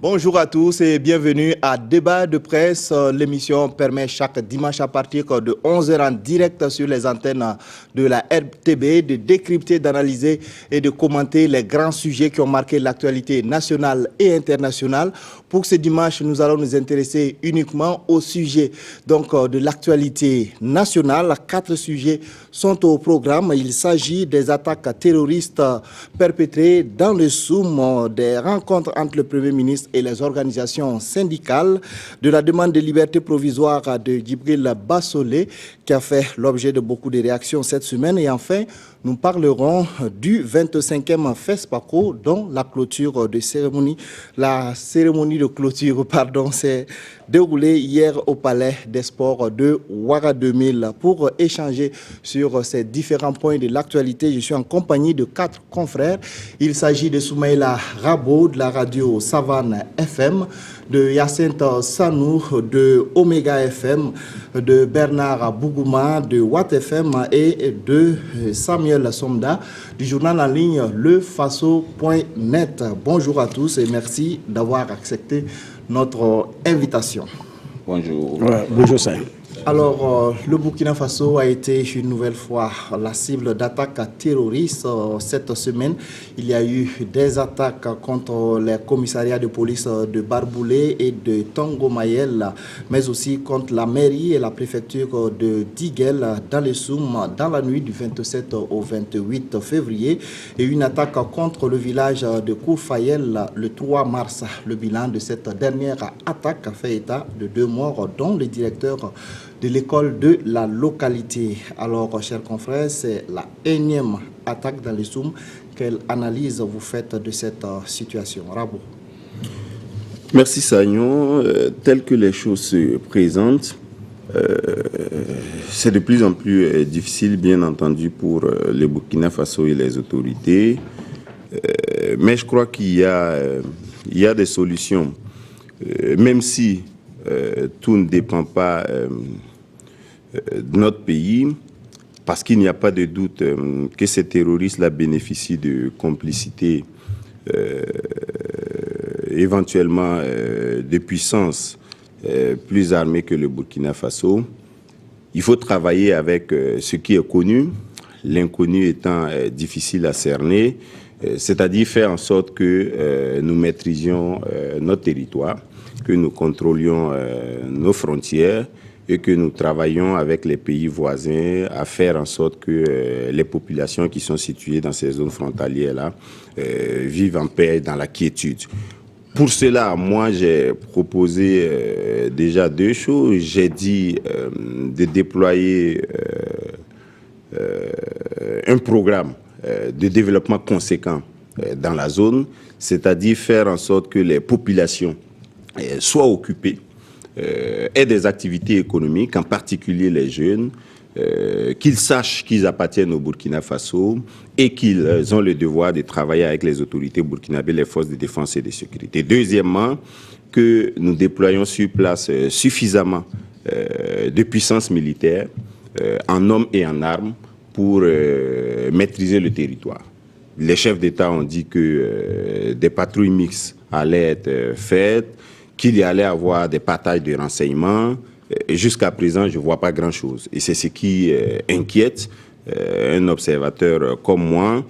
Bonjour à tous et bienvenue à Débat de presse. L'émission permet chaque dimanche à partir de 11h en direct sur les antennes de la RTB de décrypter, d'analyser et de commenter les grands sujets qui ont marqué l'actualité nationale et internationale. Pour ce dimanche, nous allons nous intéresser uniquement au sujet de l'actualité nationale. 4 sujets sont au programme. Il s'agit des attaques terroristes perpétrées dans le Soum, des rencontres entre le Premier ministre et les organisations syndicales, de la demande de liberté provisoire de Djibril Bassolé qui a fait l'objet de beaucoup de réactions cette semaine. Et enfin, nous parlerons du 25e FESPACO dont la cérémonie de clôture s'est déroulée hier au Palais des Sports de Ouara 2000. Pour échanger sur ces différents points de l'actualité, je suis en compagnie de 4 confrères. Il s'agit de Soumaïla Rabo de la radio Savane FM, de Yacinthe Sanou de Omega FM, de Bernard Bougouma de Watt FM et de Samuel Somda du journal en ligne lefaso.net. Bonjour à tous et merci d'avoir accepté notre invitation. Bonjour. Bonjour Saïd. Alors, le Burkina Faso a été une nouvelle fois la cible d'attaques terroristes. Cette semaine, il y a eu des attaques contre les commissariats de police de Barboulé et de Tongo-Mayel, mais aussi contre la mairie et la préfecture de Diguel dans les Soum dans la nuit du 27 au 28 février et une attaque contre le village de Koufayel le 3 mars. Le bilan de cette dernière attaque a fait état de 2 morts, dont le directeur de l'école de la localité. Alors, chers confrères, c'est la énième attaque dans les Soum. Quelle analyse vous faites de cette situation? Rabo. Merci Sagnon. Telles que les choses se présentent, c'est de plus en plus difficile, bien entendu, pour le Burkina Faso et les autorités. Mais je crois qu'il y a des solutions. Même si tout ne dépend pas de notre pays, parce qu'il n'y a pas de doute que ces terroristes-là bénéficient de complicité, éventuellement de puissances plus armées que le Burkina Faso. Il faut travailler avec ce qui est connu, l'inconnu étant difficile à cerner, c'est-à-dire faire en sorte que nous maîtrisions notre territoire, que nous contrôlions nos frontières et que nous travaillions avec les pays voisins à faire en sorte que les populations qui sont situées dans ces zones frontalières-là vivent en paix et dans la quiétude. Pour cela, moi, j'ai proposé déjà 2 choses. J'ai dit de déployer un programme de développement conséquent dans la zone, c'est-à-dire faire en sorte que les populations soient occupés, aient des activités économiques, en particulier les jeunes, qu'ils sachent qu'ils appartiennent au Burkina Faso et qu'ils ont le devoir de travailler avec les autorités burkinabées, les forces de défense et de sécurité. Deuxièmement, que nous déployons sur place suffisamment de puissance militaire en hommes et en armes pour maîtriser le territoire. Les chefs d'État ont dit que des patrouilles mixtes allaient être faites, qu'il y allait avoir des partages de renseignements. Et jusqu'à présent, je ne vois pas grand-chose. Et c'est ce qui inquiète un observateur comme moi,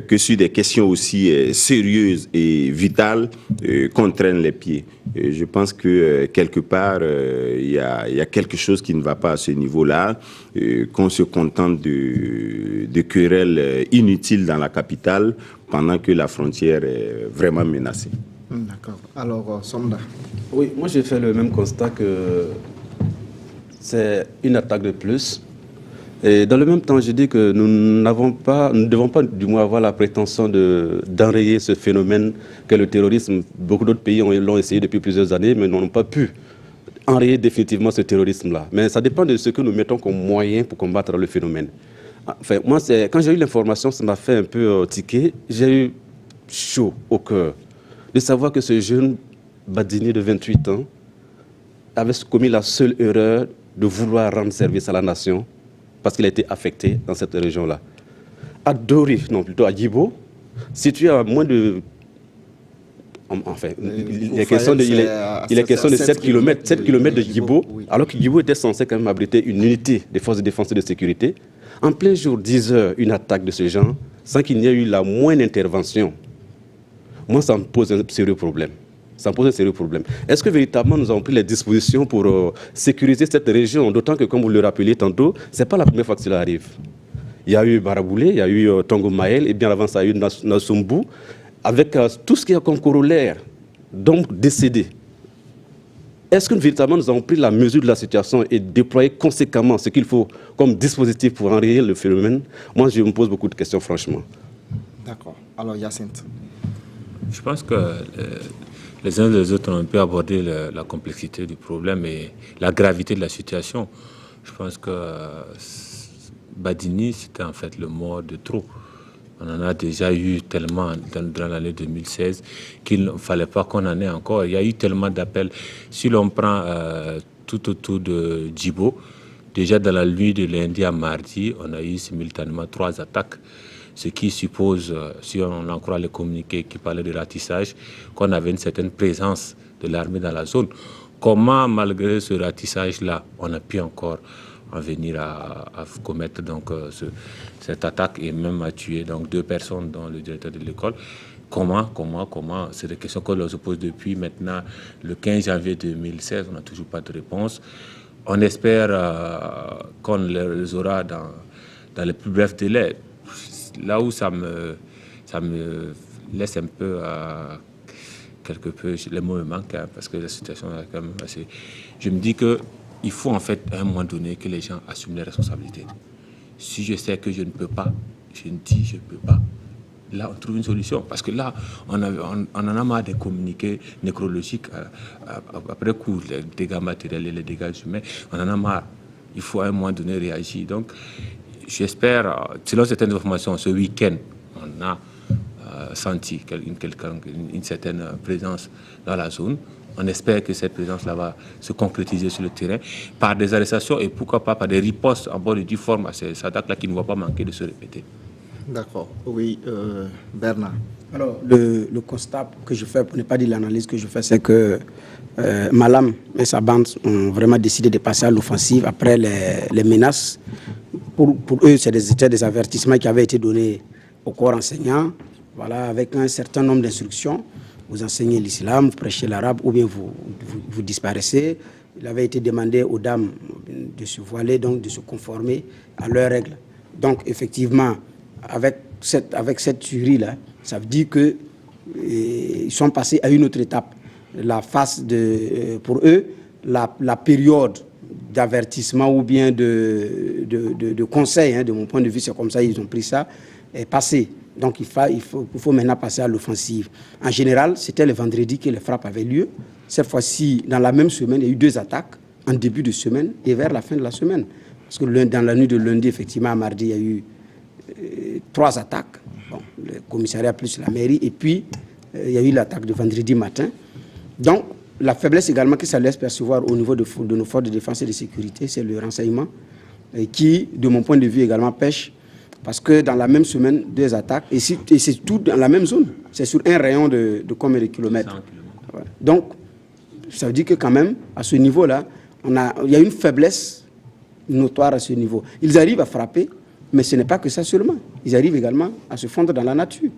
que sur des questions aussi sérieuses et vitales, qu'on traîne les pieds. Et je pense que quelque part, il y a quelque chose qui ne va pas à ce niveau-là, qu'on se contente de querelles inutiles dans la capitale, pendant que la frontière est vraiment menacée. D'accord. Alors, Somda. Oui, moi j'ai fait le même constat que c'est une attaque de plus. Et dans le même temps, je dis que nous ne devons pas du moins avoir la prétention d'enrayer ce phénomène qu'est le terrorisme. Beaucoup d'autres pays l'ont essayé depuis plusieurs années, mais n'ont pas pu enrayer définitivement ce terrorisme-là. Mais ça dépend de ce que nous mettons comme moyen pour combattre le phénomène. Enfin, moi, quand j'ai eu l'information, ça m'a fait un peu tiquer. J'ai eu chaud au cœur de savoir que ce jeune Badini de 28 ans avait commis la seule erreur de vouloir rendre service à la nation parce qu'il a été affecté dans cette région-là. À Dori, non plutôt à Djibo, situé à moins de Enfin, il est question de 7 km de Djibo, oui. Alors que Djibo était censé quand même abriter une unité des forces de défense et de sécurité. En plein jour, 10 heures, une attaque de ce genre, sans qu'il n'y ait eu la moindre intervention. Moi, ça me pose un sérieux problème. Est-ce que véritablement nous avons pris les dispositions pour sécuriser cette région? D'autant que, comme vous le rappeliez tantôt, ce n'est pas la première fois que cela arrive. Il y a eu Baraboulé, il y a eu Tongo Maël, et bien avant ça, il y a eu Nassumbu, avec tout ce qui est comme corollaire, donc décédés. Est-ce que véritablement nous avons pris la mesure de la situation et déployé conséquemment ce qu'il faut comme dispositif pour enrayer le phénomène? Moi, je me pose beaucoup de questions, franchement. D'accord. Alors, Hyacinthe. Je pense que les uns et les autres ont un peu abordé la complexité du problème et la gravité de la situation. Je pense que Badini, c'était en fait le mort de trop. On en a déjà eu tellement dans l'année 2016 qu'il ne fallait pas qu'on en ait encore. Il y a eu tellement d'appels. Si l'on prend tout autour de Djibo, déjà dans la nuit de lundi à mardi, on a eu simultanément 3 attaques. Ce qui suppose, si on en croit les communiqués qui parlaient de ratissage, qu'on avait une certaine présence de l'armée dans la zone. Comment, malgré ce ratissage-là, on a pu encore en venir à commettre donc, cette attaque et même à tuer donc, 2 personnes, dont le directeur de l'école? Comment? C'est des questions qu'on se pose depuis maintenant le 15 janvier 2016. On n'a toujours pas de réponse. On espère qu'on les aura dans les plus brefs délais. Là où ça me laisse un peu, quelque peu, les mots me manquent, hein, parce que la situation est quand même assez... Je me dis qu'il faut en fait, à un moment donné, que les gens assument les responsabilités. Si je sais que je ne peux pas, je ne dis je ne peux pas. Là, on trouve une solution. Parce que là, on en a marre des communiqués nécrologiques après coup, les dégâts matériels et les dégâts humains. On en a marre. Il faut à un moment donné réagir. Donc, j'espère, selon certaines informations, ce week-end, on a senti une certaine présence dans la zone. On espère que cette présence-là va se concrétiser sur le terrain par des arrestations et pourquoi pas par des ripostes en bonne et due forme à ces attaques-là qui ne vont pas manquer de se répéter. D'accord. Oui, Bernard. Alors, le constat que je fais, pour ne pas dire l'analyse que je fais, c'est que Malam et sa bande ont vraiment décidé de passer à l'offensive après les menaces. Pour eux, c'était des avertissements qui avaient été donnés au corps enseignant, voilà, avec un certain nombre d'instructions. Vous enseignez l'islam, vous prêchez l'arabe, ou bien vous disparaissez. Il avait été demandé aux dames de se voiler, donc de se conformer à leurs règles. Donc, effectivement, avec cette tuerie-là, ça veut dire qu'ils sont passés à une autre étape. Pour eux, la période d'avertissement ou bien de conseil, hein, de mon point de vue, c'est comme ça, ils ont pris ça, est passé. Donc il faut maintenant passer à l'offensive. En général, c'était le vendredi que les frappes avaient lieu. Cette fois-ci, dans la même semaine, il y a eu 2 attaques, en début de semaine et vers la fin de la semaine. Parce que dans la nuit de lundi, effectivement, à mardi, il y a eu 3 attaques. Bon, le commissariat plus la mairie, et puis il y a eu l'attaque de vendredi matin. Donc, la faiblesse également que ça laisse percevoir au niveau de nos forces de défense et de sécurité, c'est le renseignement qui, de mon point de vue, également pêche. Parce que dans la même semaine, 2 attaques, et c'est tout dans la même zone. C'est sur un rayon de combien de kilomètres? Ouais. Donc, ça veut dire que quand même, à ce niveau-là, il y a une faiblesse notoire à ce niveau. Ils arrivent à frapper, mais ce n'est pas que ça seulement. Ils arrivent également à se fondre dans la nature.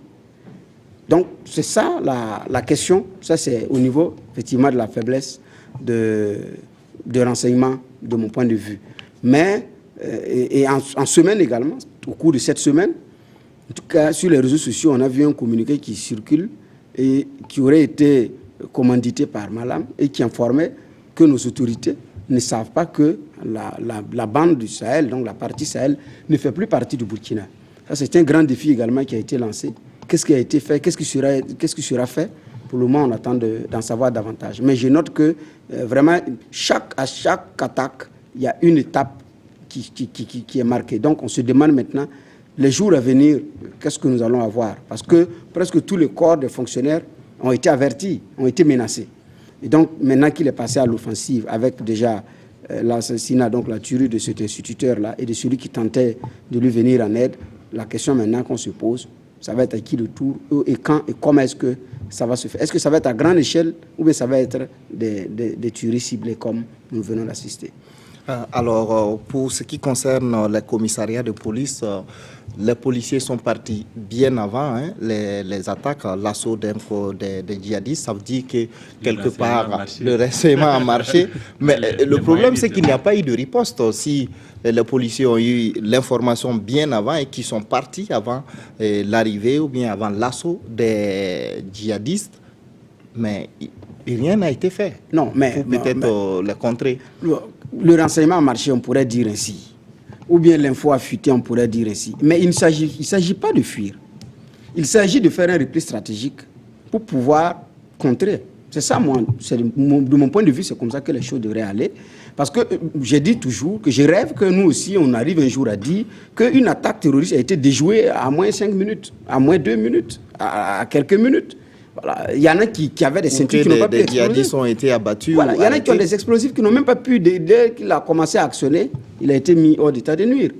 Donc, c'est ça la question. Ça, c'est au niveau, effectivement, de la faiblesse de renseignement, de mon point de vue. Mais, et en semaine également, au cours de cette semaine, en tout cas, sur les réseaux sociaux, on a vu un communiqué qui circule et qui aurait été commandité par Malam et qui informait que nos autorités ne savent pas que la bande du Sahel, donc la partie Sahel, ne fait plus partie du Burkina. Ça, c'est un grand défi également qui a été lancé. Qu'est-ce qui a été fait? Qu'est-ce qui sera fait? Pour le moment, on attend d'en savoir davantage. Mais je note que vraiment, à chaque attaque, il y a une étape qui est marquée. Donc, on se demande maintenant, les jours à venir, qu'est-ce que nous allons avoir? Parce que presque tous les corps de fonctionnaires ont été avertis, ont été menacés. Et donc, maintenant qu'il est passé à l'offensive, avec déjà l'assassinat, donc la tuerie de cet instituteur-là et de celui qui tentait de lui venir en aide, la question maintenant qu'on se pose, ça va être à qui le tour, et quand et comment est-ce que ça va se faire? Est-ce que ça va être à grande échelle ou bien ça va être des tueries ciblées comme nous venons d'assister? Alors, pour ce qui concerne les commissariats de police, les policiers sont partis bien avant les attaques, l'assaut des djihadistes. Ça veut dire que quelque part, le renseignement a marché. Mais le problème, c'est qu'il n'y a pas eu de riposte. Si les policiers ont eu l'information bien avant et qu'ils sont partis avant l'arrivée ou bien avant l'assaut des djihadistes, mais rien n'a été fait. Non, mais peut-être les contrer. Le renseignement a marché, on pourrait dire ainsi. Ou bien l'info a fuité, on pourrait dire ainsi. Mais il ne s'agit pas de fuir. Il s'agit de faire un repli stratégique pour pouvoir contrer. C'est ça, moi, de mon point de vue, c'est comme ça que les choses devraient aller. Parce que j'ai dit toujours que je rêve que nous aussi, on arrive un jour à dire qu'une attaque terroriste a été déjouée à moins 5 minutes, à moins 2 minutes, à quelques minutes. Voilà. Il y en a qui avaient des ceintures qui n'ont pas pu exploser. Des djihadistes ont été abattus. Voilà. Il y en a qui ont des explosifs qui n'ont même pas pu, dès qu'il a commencé à actionner, il a été mis hors d'état de nuire.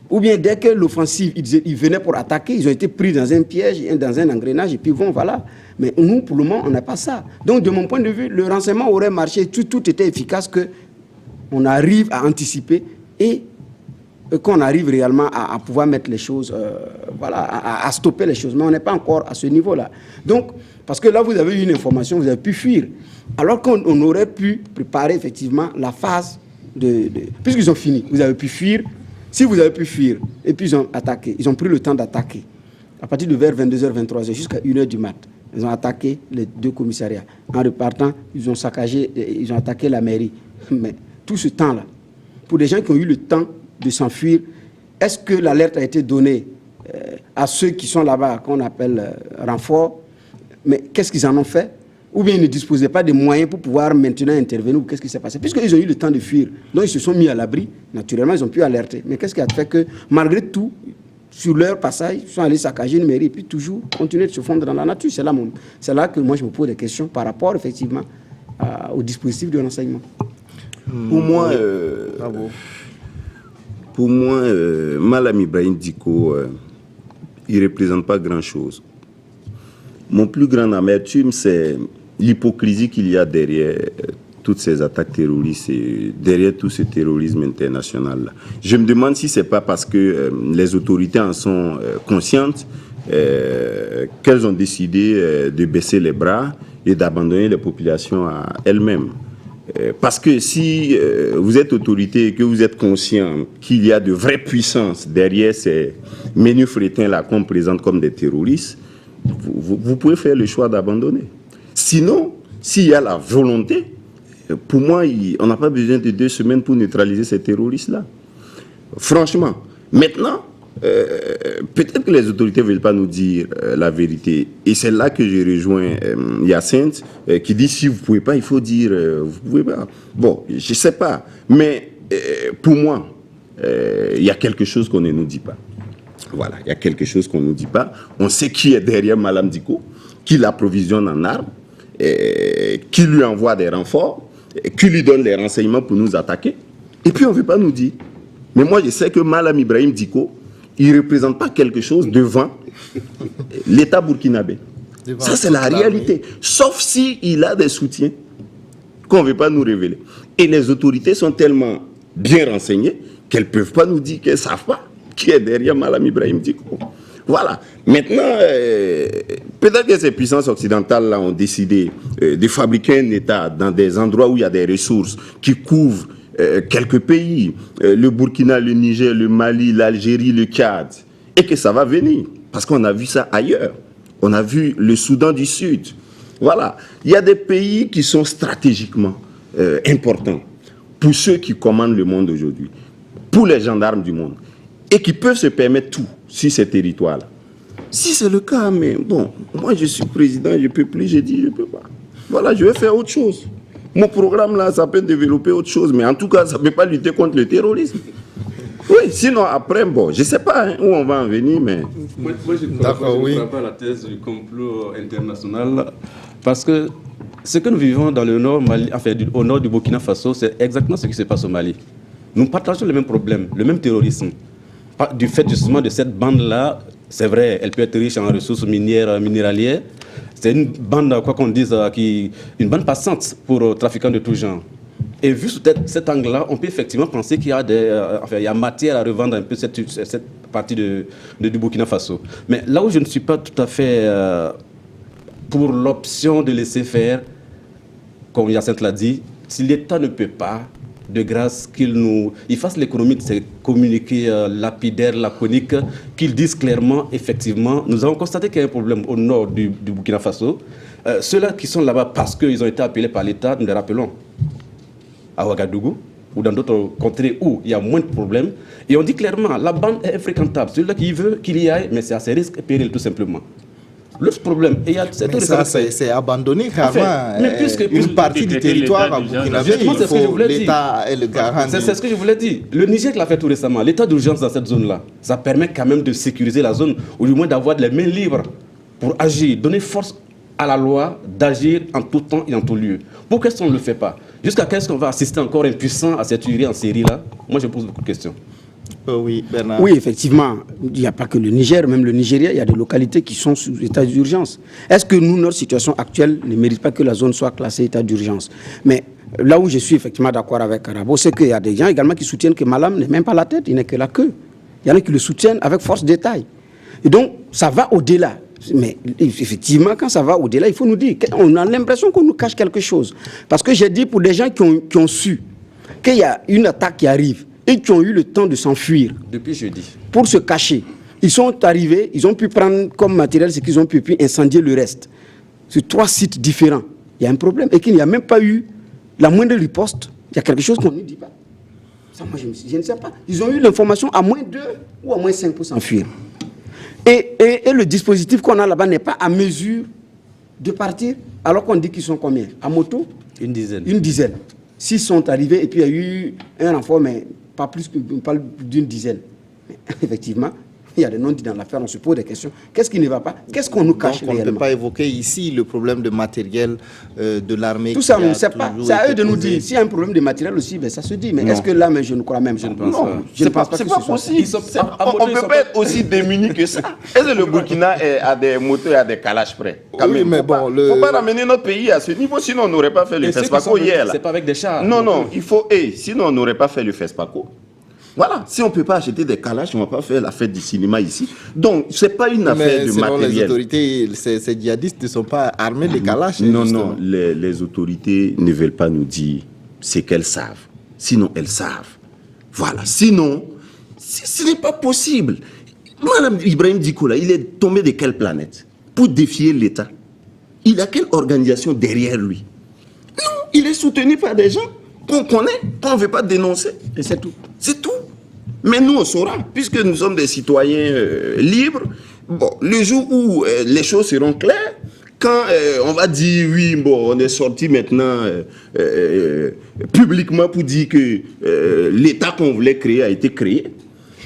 Ou bien dès que l'offensive, ils venaient pour attaquer, ils ont été pris dans un piège, dans un engrenage, et puis bon, voilà. Mais nous, pour le moment, on n'a pas ça. Donc, de mon point de vue, le renseignement aurait marché, tout était efficace, qu'on arrive à anticiper et qu'on arrive réellement à pouvoir mettre les choses, à stopper les choses. Mais on n'est pas encore à ce niveau-là. Donc, parce que là, vous avez eu une information, vous avez pu fuir. Alors qu'on aurait pu préparer effectivement la phase puisqu'ils ont fini, vous avez pu fuir. Si vous avez pu fuir, et puis ils ont attaqué, ils ont pris le temps d'attaquer. À partir de vers 22h, 23h, jusqu'à 1h du mat', ils ont attaqué les 2 commissariats. En repartant, ils ont saccagé, ils ont attaqué la mairie. Mais tout ce temps-là, pour des gens qui ont eu le temps de s'enfuir, est-ce que l'alerte a été donnée à ceux qui sont là-bas, qu'on appelle renfort? Mais qu'est-ce qu'ils en ont fait? Ou bien ils ne disposaient pas des moyens pour pouvoir maintenant intervenir, ou qu'est-ce qui s'est passé? Puisqu'ils ont eu le temps de fuir, donc ils se sont mis à l'abri, naturellement ils ont pu alerter. Mais qu'est-ce qui a fait que, malgré tout, sur leur passage, ils sont allés saccager une mairie et puis toujours continuer de se fondre dans la nature? C'est là que moi je me pose des questions par rapport effectivement au dispositif de renseignement. Pour moi, Malam Ibrahim Dicko, il ne représente pas grand-chose. Mon plus grand amertume, c'est l'hypocrisie qu'il y a derrière toutes ces attaques terroristes et derrière tout ce terrorisme international-là. Je me demande si ce n'est pas parce que les autorités en sont conscientes qu'elles ont décidé de baisser les bras et d'abandonner les populations à elles-mêmes. Parce que si vous êtes autorité et que vous êtes conscient qu'il y a de vraies puissances derrière ces menus frétins-là qu'on présente comme des terroristes, vous pouvez faire le choix d'abandonner. Sinon, s'il y a la volonté, pour moi, on n'a pas besoin de 2 semaines pour neutraliser ces terroristes-là. Franchement. Maintenant, peut-être que les autorités ne veulent pas nous dire la vérité. Et c'est là que je rejoins Hyacinthe, qui dit si vous ne pouvez pas, il faut dire vous ne pouvez pas. Bon, je ne sais pas. Mais pour moi, il y a quelque chose qu'on ne nous dit pas. Voilà, il y a quelque chose qu'on ne nous dit pas. On sait qui est derrière Malam Dicko, qui l'approvisionne en armes, qui lui envoie des renforts, qui lui donne les renseignements pour nous attaquer. Et puis on ne veut pas nous dire. Mais moi, je sais que Malam Ibrahim Dicko, il ne représente pas quelque chose devant l'État burkinabé. Ça, c'est la réalité. Sauf s'il a des soutiens qu'on ne veut pas nous révéler. Et les autorités sont tellement bien renseignées qu'elles ne peuvent pas nous dire qu'elles ne savent pas qui est derrière Malam Ibrahim Dicko. Voilà. Maintenant, peut-être que ces puissances occidentales-là ont décidé de fabriquer un État dans des endroits où il y a des ressources qui couvrent quelques pays, le Burkina, le Niger, le Mali, l'Algérie, le Tchad, et que ça va venir, parce qu'on a vu ça ailleurs. On a vu le Soudan du Sud. Voilà. Il y a des pays qui sont stratégiquement importants pour ceux qui commandent le monde aujourd'hui, pour les gendarmes du monde, et qui peuvent se permettre tout sur ces territoires-là. Si c'est le cas, mais bon, moi je suis président, je ne peux plus, j'ai dit je ne peux pas. Voilà, je vais faire autre chose. Mon programme là, ça peut développer autre chose, mais en tout cas, ça ne peut pas lutter contre le terrorisme. Oui, sinon après, bon, je ne sais pas où on va en venir, mais... Moi je ne crois pas à la thèse du complot international, parce que ce que nous vivons dans le nord Mali, enfin, au nord du Burkina Faso, c'est exactement ce qui se passe au Mali. Nous partageons le même problème, le même terrorisme. Du fait justement de cette bande-là, C'est vrai, elle peut être riche en ressources minières, minéralières. C'est une bande, quoi qu'on dise, une bande passante pour trafiquants de tout genre. Et vu sous cet angle-là, on peut effectivement penser qu'il y a il y a matière à revendre un peu cette partie du Burkina Faso. Mais là où je ne suis pas tout à fait pour l'option de laisser faire, comme Hyacinthe l'a dit, si l'État ne peut pas, de grâce qu'il fasse l'économie de ces communiqués lapidaires, laconiques, qu'ils disent clairement, effectivement, nous avons constaté qu'il y a un problème au nord du Burkina Faso. Ceux-là qui sont là-bas parce qu'ils ont été appelés par l'État, nous les rappelons, à Ouagadougou ou dans d'autres contrées où il y a moins de problèmes. Et on dit clairement, la bande est infréquentable. Celui-là qui veut qu'il y aille, mais c'est à ses risques et périls tout simplement. L'autre problème, et il y a mais ça, c'est abandonné carrément. Mais puisque une partie du territoire à Burkina Faso, l'État est le garant. C'est ce que je voulais dire. Le Niger l'a fait tout récemment. L'état d'urgence dans cette zone-là, ça permet quand même de sécuriser la zone, ou du moins d'avoir les mains libres pour agir, donner force à la loi d'agir en tout temps et en tout lieu. Pourquoi est-ce qu'on ne le fait pas? Jusqu'à quand est-ce qu'on va assister encore impuissant à cette tuerie en série-là? Moi, je pose beaucoup de questions. Oui, Bernard. Oui, effectivement, il n'y a pas que le Niger, même le Nigeria, il y a des localités qui sont sous état d'urgence. Est-ce que nous, notre situation actuelle ne mérite pas que la zone soit classée état d'urgence? Mais là où je suis effectivement d'accord avec Arabo, c'est qu'il y a des gens également qui soutiennent que Malam n'est même pas la tête, il n'est que la queue. Il y en a qui le soutiennent avec force de taille. Et donc, ça va au-delà. Mais effectivement, quand ça va au-delà, il faut nous dire qu'on a l'impression qu'on nous cache quelque chose. Parce que j'ai dit pour des gens qui ont su qu'il y a une attaque qui arrive, et qui ont eu le temps de s'enfuir. Depuis jeudi. Pour se cacher. Ils sont arrivés, ils ont pu prendre comme matériel ce qu'ils ont pu, puis incendier le reste. Sur 3 sites différents. Il y a un problème. Et qu'il n'y a même pas eu la moindre riposte. Il y a quelque chose qu'on ne dit pas. Ça, moi, je ne sais pas. Ils ont eu l'information à moins 2 ou à moins 5 pour s'enfuir. Et le dispositif qu'on a là-bas n'est pas à mesure de partir, alors qu'on dit qu'ils sont combien? À moto? Une dizaine. Une dizaine. 6 sont arrivés et puis il y a eu un renfort, mais pas plus qu'on parle d'une dizaine. Mais, effectivement, il y a des noms dits dans l'affaire, on se pose des questions. Qu'est-ce qui ne va pas? Qu'est-ce qu'on nous cache réellement? On ne peut pas évoquer ici le problème de matériel de l'armée. Tout ça, on ne sait pas. C'est à eux de nous dire. S'il y a un problème de matériel aussi, ben, ça se dit. Mais est-ce que là, mais je ne crois même pas. Je ne pense pas que ce soit possible. On ne peut pas être aussi démuni que ça. Est-ce que le Burkina a des motos et a des calaches prêts? Oui, mais bon, il ne faut pas ramener notre pays à ce niveau, sinon on n'aurait pas fait le FESPACO hier. C'est pas avec des chars. Non, il faut. Sinon on n'aurait pas fait le FESPACO. Voilà, si on ne peut pas acheter des calaches, on ne va pas faire la fête du cinéma ici. Donc, ce n'est pas une affaire de matériel. Les autorités, ces djihadistes ne sont pas armés de calaches. Non, les autorités ne veulent pas nous dire ce qu'elles savent. Sinon, elles savent. Voilà, sinon, ce n'est pas possible. Madame Ibrahim Dikola, il est tombé de quelle planète pour défier l'État? Il a quelle organisation derrière lui? Non, il est soutenu par des gens qu'on connaît, qu'on ne veut pas dénoncer. Et c'est tout. C'est tout. Mais nous, on saura, puisque nous sommes des citoyens libres. Bon, le jour où les choses seront claires, quand on va dire, oui, bon, on est sorti maintenant publiquement pour dire que l'État qu'on voulait créer a été créé,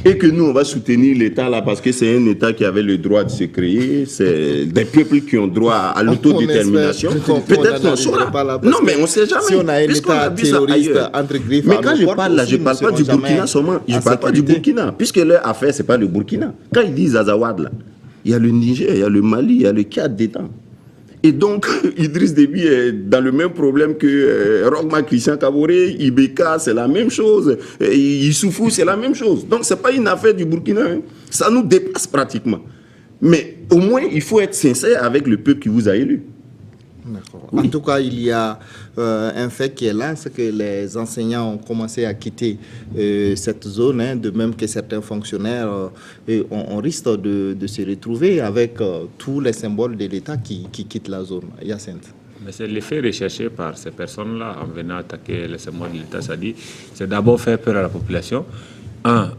et que nous, on va soutenir l'État là parce que c'est un État qui avait le droit de se créer, c'est des peuples qui ont droit à l'autodétermination. Peut-être qu'on saura. Non, mais on ne sait jamais. Si on a un État terroriste entre griffes. Mais quand je parle là, je ne parle pas du Burkina seulement. Je ne parle pas du Burkina, puisque leur affaire, ce n'est pas le Burkina. Quand ils disent Azawad là, il y a le Niger, il y a le Mali, il y a le Tchad dedans. Et donc, Idriss Déby est dans le même problème que Rochma Christian Kaboré, Ibeka, c'est la même chose, Issoufou, c'est la même chose. Donc, ce n'est pas une affaire du Burkina, hein. Ça nous dépasse pratiquement. Mais au moins, il faut être sincère avec le peuple qui vous a élu. Oui. En tout cas, il y a un fait qui est là, c'est que les enseignants ont commencé à quitter cette zone, hein, de même que certains fonctionnaires. On risque de se retrouver avec tous les symboles de l'État qui quittent la zone. Hyacinthe. Mais c'est l'effet recherché par ces personnes-là en venant attaquer les symboles de l'État. C'est d'abord faire peur à la population.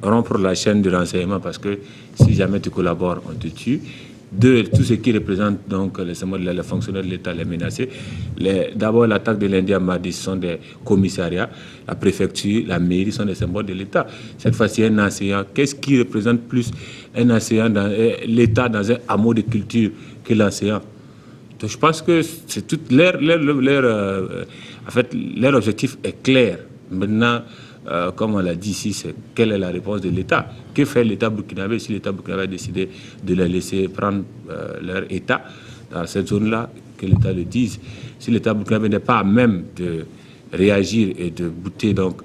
Rompre la chaîne de renseignement parce que si jamais tu collabores, on te tue. 2, tout ce qui représente donc les fonctionnaires de l'État, les menacés. D'abord, l'attaque de lundi à mardi, ce sont des commissariats, la préfecture, la mairie sont des symboles de l'État. Cette fois-ci, un enseignant, qu'est-ce qui représente plus un enseignant dans l'État dans un hameau de culture que l'enseignant? Donc, je pense que c'est tout leur objectif est clair. Maintenant, comme on l'a dit ici, c'est quelle est la réponse de l'État? Que fait l'État burkinabé si l'État burkinabé a décidé de les laisser prendre leur État dans cette zone-là, que l'État le dise. Si l'État burkinabé n'est pas à même de réagir et de bouter donc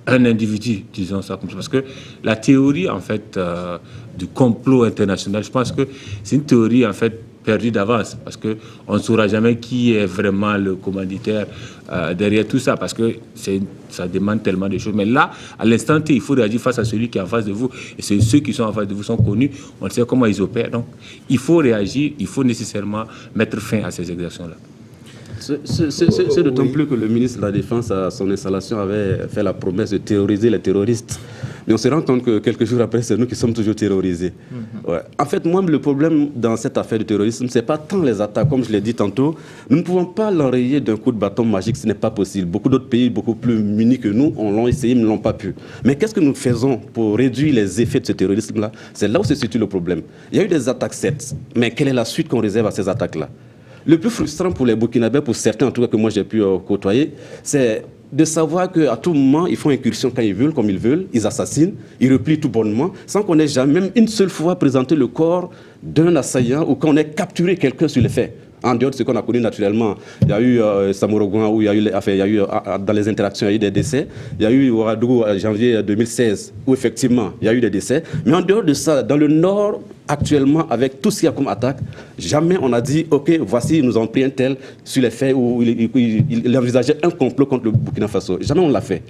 un individu, disons ça comme ça, parce que la théorie en fait du complot international, je pense que c'est une théorie en fait perdue d'avance, parce que on ne saura jamais qui est vraiment le commanditaire derrière tout ça, parce que ça demande tellement de choses. Mais là, à l'instant T, il faut réagir face à celui qui est en face de vous, et ceux qui sont en face de vous sont connus, on sait comment ils opèrent, donc il faut réagir, il faut nécessairement mettre fin à ces exactions-là. C'est d'autant plus que le ministre de la Défense, à son installation, avait fait la promesse de terroriser les terroristes. Mais on se rend compte que quelques jours après, c'est nous qui sommes toujours terrorisés. Ouais. En fait, moi, le problème dans cette affaire de terrorisme, ce n'est pas tant les attaques, comme je l'ai dit tantôt. Nous ne pouvons pas l'enrayer d'un coup de bâton magique, ce n'est pas possible. Beaucoup d'autres pays, beaucoup plus munis que nous, on l'ont essayé, mais ne l'ont pas pu. Mais qu'est-ce que nous faisons pour réduire les effets de ce terrorisme-là? C'est là où se situe le problème. Il y a eu des attaques, certes, mais quelle est la suite qu'on réserve à ces attaques-là? Le plus frustrant pour les Burkinabés, pour certains en tout cas que moi j'ai pu côtoyer, c'est de savoir qu'à tout moment, ils font incursion quand ils veulent, comme ils veulent, ils assassinent, ils replient tout bonnement, sans qu'on ait jamais même une seule fois présenté le corps d'un assaillant ou qu'on ait capturé quelqu'un sur les faits. En dehors de ce qu'on a connu naturellement, il y a eu Samorogouan, où il y a eu dans les interactions, il y a eu des décès. Il y a eu Ouagadougou en janvier 2016, où effectivement, il y a eu des décès. Mais en dehors de ça, dans le nord, actuellement, avec tout ce qu'il y a comme attaque, jamais on a dit, OK, voici, nous avons pris un tel sur les faits où il envisageait un complot contre le Burkina Faso. Jamais on l'a fait.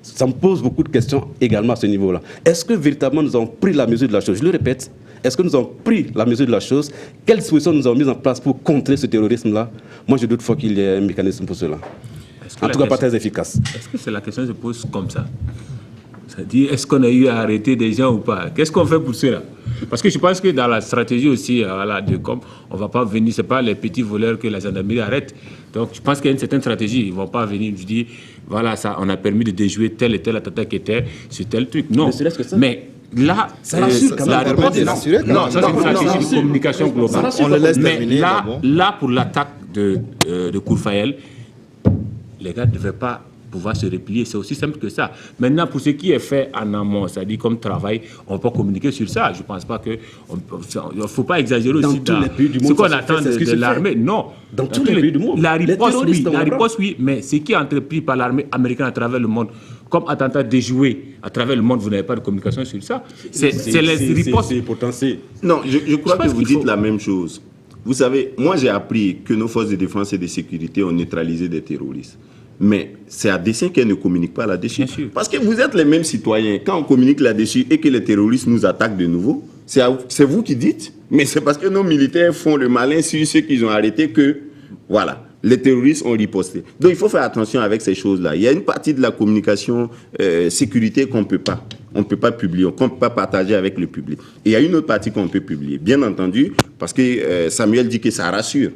Ça me pose beaucoup de questions également à ce niveau-là. Est-ce que véritablement nous avons pris la mesure de la chose? Je le répète. Est-ce que nous avons pris la mesure de la chose? Quelles solutions nous avons mises en place pour contrer ce terrorisme-là? Moi, je doute fort qu'il y ait un mécanisme pour cela. En tout cas, pas très efficace. Est-ce que c'est la question que se pose comme ça? C'est-à-dire, est-ce qu'on a eu à arrêter des gens ou pas? Qu'est-ce qu'on fait pour cela? Parce que je pense que dans la stratégie aussi, de com, on ne va pas venir, ce n'est pas les petits voleurs que la gendarmerie arrête. Donc, je pense qu'il y a une certaine stratégie. Ils ne vont pas venir nous dire, voilà, ça, on a permis de déjouer tel et tel attentat qui était sur tel truc. Non. Mais là, ça rassure quand même. Non, ça c'est une stratégie de communication globale. On le laisse mais terminer. Là, pour l'attaque de Kourfaël, les gars ne devaient pas pouvoir se replier. C'est aussi simple que ça. Maintenant, pour ce qui est fait en amont, c'est-à-dire comme travail, on peut communiquer sur ça. Je ne pense pas que... Il ne faut pas exagérer aussi dans ce qu'on attend de l'armée. Non. Dans tous les pays du monde. La riposte, oui, mais ce qui est entrepris par l'armée américaine à travers le monde, comme attentat déjoué à travers le monde, vous n'avez pas de communication sur ça. C'est les ripostes. Non, je crois que vous dites la même chose. Vous savez, moi j'ai appris que nos forces de défense et de sécurité ont neutralisé des terroristes. Mais c'est à dessein qu'elles ne communiquent pas là-dessus. Parce que vous êtes les mêmes citoyens. Quand on communique là-dessus et que les terroristes nous attaquent de nouveau, c'est vous qui dites. Mais c'est parce que nos militaires font le malin sur ceux qu'ils ont arrêtés que, voilà, les terroristes ont riposté. Donc il faut faire attention avec ces choses-là. Il y a une partie de la communication sécurité qu'on ne peut pas. On ne peut pas publier, qu'on ne peut pas partager avec le public. Et il y a une autre partie qu'on peut publier, bien entendu, parce que Samuel dit que ça rassure.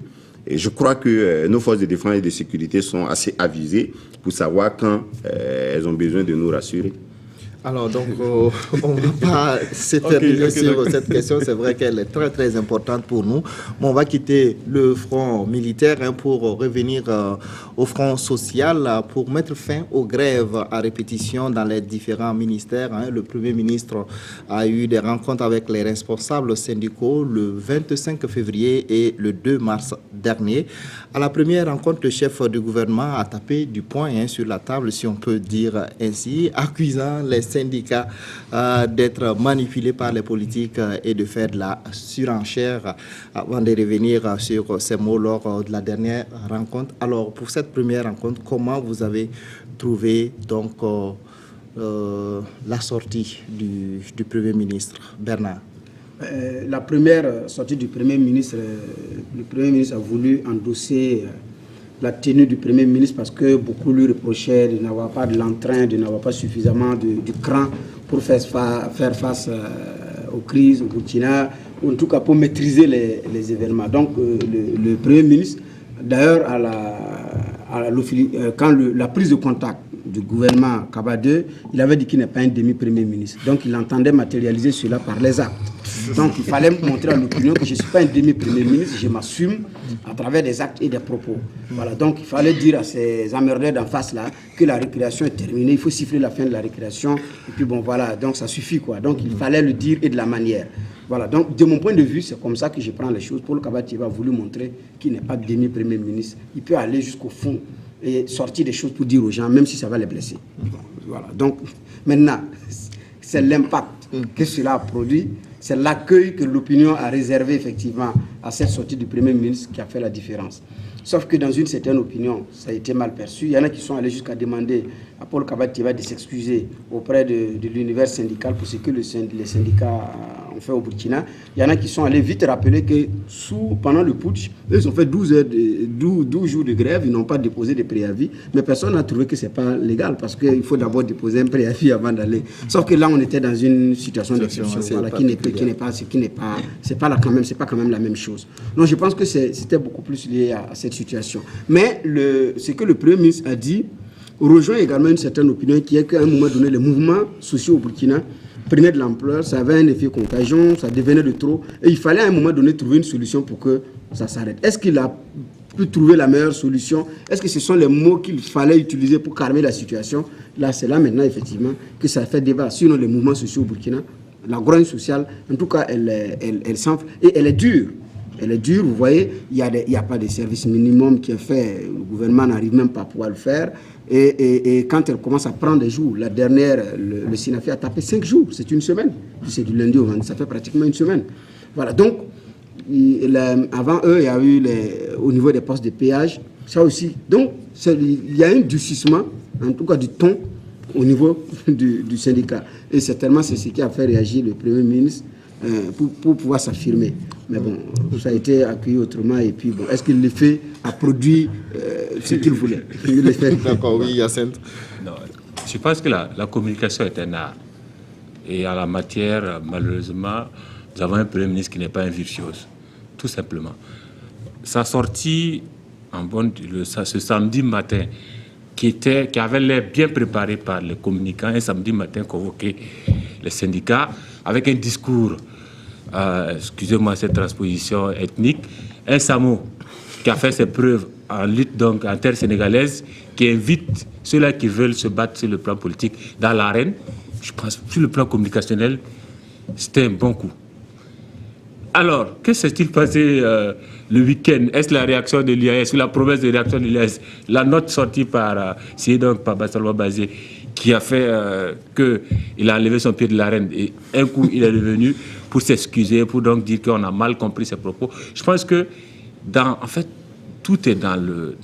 Et je crois que nos forces de défense et de sécurité sont assez avisées pour savoir quand elles ont besoin de nous rassurer. Alors, donc, on ne va pas s'éterniser sur cette question. C'est vrai qu'elle est très, très importante pour nous. Mais on va quitter le front militaire pour revenir au front social, pour mettre fin aux grèves à répétition dans les différents ministères. Le Premier ministre a eu des rencontres avec les responsables syndicaux le 25 février et le 2 mars dernier. À la première rencontre, le chef du gouvernement a tapé du poing sur la table, si on peut dire ainsi, accusant les syndicats d'être manipulés par les politiques et de faire de la surenchère. Avant de revenir sur ces mots lors de la dernière rencontre. Alors, pour cette première rencontre, comment vous avez trouvé donc la sortie du Premier ministre? Bernard. La première sortie du Premier ministre, le Premier ministre a voulu endosser la tenue du Premier ministre parce que beaucoup lui reprochaient de n'avoir pas de l'entrain, de n'avoir pas suffisamment du cran pour faire face aux crises, au Burkina, ou en tout cas pour maîtriser les événements. Donc le Premier ministre, d'ailleurs, quand la prise de contact du gouvernement Kaba II, il avait dit qu'il n'est pas un demi-Premier ministre. Donc il entendait matérialiser cela par les actes. Donc il fallait montrer à l'opinion que je ne suis pas un demi-premier ministre, je m'assume à travers des actes et des propos. Voilà, donc il fallait dire à ces emmerdeurs d'en face là que la récréation est terminée, il faut siffler la fin de la récréation, et puis bon voilà, donc ça suffit quoi. Donc il fallait le dire et de la manière. Voilà, donc de mon point de vue, c'est comme ça que je prends les choses. Paul Kabatieba a voulu montrer qu'il n'est pas demi-premier ministre, il peut aller jusqu'au fond et sortir des choses pour dire aux gens, même si ça va les blesser. Voilà, donc maintenant, c'est l'impact que cela a produit, c'est l'accueil que l'opinion a réservé effectivement à cette sortie du Premier ministre qui a fait la différence. Sauf que dans une certaine opinion, ça a été mal perçu. Il y en a qui sont allés jusqu'à demander à Paul Kabatieba de s'excuser auprès de l'univers syndical pour ce que les syndicats ont fait au Burkina. Il y en a qui sont allés vite rappeler que pendant le putsch, ils ont fait 12 jours de grève, ils n'ont pas déposé de préavis, mais personne n'a trouvé que ce n'est pas légal parce qu'il faut d'abord déposer un préavis avant d'aller. Sauf que là, on était dans une situation d'exception voilà, qui n'est pas quand même la même chose. Donc je pense que c'était beaucoup plus lié à cette situation. Mais ce que le Premier ministre a dit rejoint également une certaine opinion qui est qu'à un moment donné, les mouvements sociaux au Burkina prenaient de l'ampleur, ça avait un effet contagion, ça devenait de trop, et il fallait à un moment donné trouver une solution pour que ça s'arrête. Est-ce qu'il a pu trouver la meilleure solution? Est-ce que ce sont les mots qu'il fallait utiliser pour calmer la situation? Là, c'est là maintenant, effectivement, que ça fait débat. Sinon, les mouvements sociaux au Burkina, la grogne sociale, en tout cas, elle s'enfle, et elle est dure. Elle est dure, vous voyez, il n'y a pas de service minimum qui est fait, le gouvernement n'arrive même pas à pouvoir le faire. Et quand elle commence à prendre des jours, la dernière, le SINAFI a tapé 5 jours, c'est une semaine. C'est du lundi au vendredi, ça fait pratiquement une semaine. Voilà, donc, avant eux, il y a eu au niveau des postes de péage, ça aussi. Donc, il y a un durcissement, en tout cas du ton, au niveau du syndicat. Et certainement, c'est ce qui a fait réagir le Premier ministre pour pouvoir s'affirmer. Mais bon, ça a été accueilli autrement. Et puis, bon, est-ce que l'effet a produit ce qu'il voulait? D'accord, oui, Hyacinthe. Non, je pense que la communication est un art. Et en la matière, malheureusement, nous avons un Premier ministre qui n'est pas un virtuose. Tout simplement. Sa sortie ce samedi matin, qui avait l'air bien préparé par les communicants, un samedi matin convoqué les syndicats, avec un discours, excusez-moi cette transposition ethnique, un SAMO qui a fait ses preuves en lutte donc inter-sénégalaise, qui invite ceux-là qui veulent se battre sur le plan politique dans l'arène. Je pense que sur le plan communicationnel, c'était un bon coup. Alors, que s'est-il passé le week-end? Est-ce la réaction de l'IAS ou la promesse de réaction de l'IAS? La note sortie par Bassaloua Bazé, qui a fait qu'il a enlevé son pied de l'arène et un coup il est revenu pour s'excuser, pour donc dire qu'on a mal compris ses propos. Je pense que en fait, tout est dans le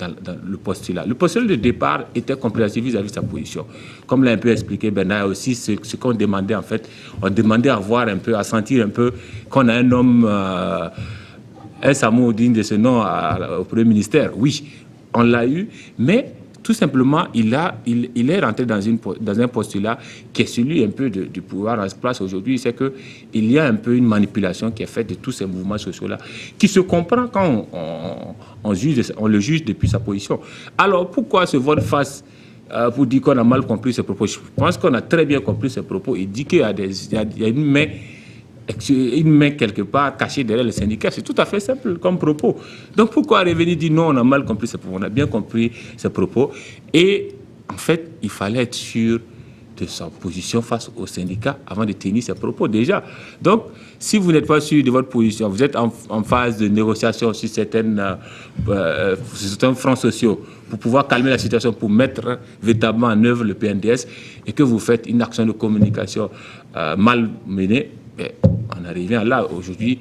postulat. Le postulat de départ était compréhensif vis-à-vis de sa position. Comme l'a un peu expliqué Bernard aussi, ce qu'on demandait en fait, on demandait à voir un peu, à sentir un peu qu'on a un homme, un Samoa digne de ce nom au Premier ministère. Oui, on l'a eu, mais tout simplement, il est rentré dans un postulat qui est celui un peu du pouvoir en place aujourd'hui. C'est qu'il y a un peu une manipulation qui est faite de tous ces mouvements sociaux-là, qui se comprend quand on le juge depuis sa position. Alors, pourquoi se vote face pour dire qu'on a mal compris ses propos? Je pense qu'on a très bien compris ses propos. Il dit qu'il y a une main quelque part cachée derrière le syndicat. C'est tout à fait simple comme propos. Donc pourquoi revenir dire non, on a mal compris ses propos? On a bien compris ses propos. Et en fait, il fallait être sûr de sa position face au syndicat avant de tenir ses propos déjà. Donc, si vous n'êtes pas sûr de votre position, vous êtes en phase de négociation sur certains fronts sociaux pour pouvoir calmer la situation, pour mettre véritablement en œuvre le PNDS, et que vous faites une action de communication mal menée, on en revient là. Aujourd'hui,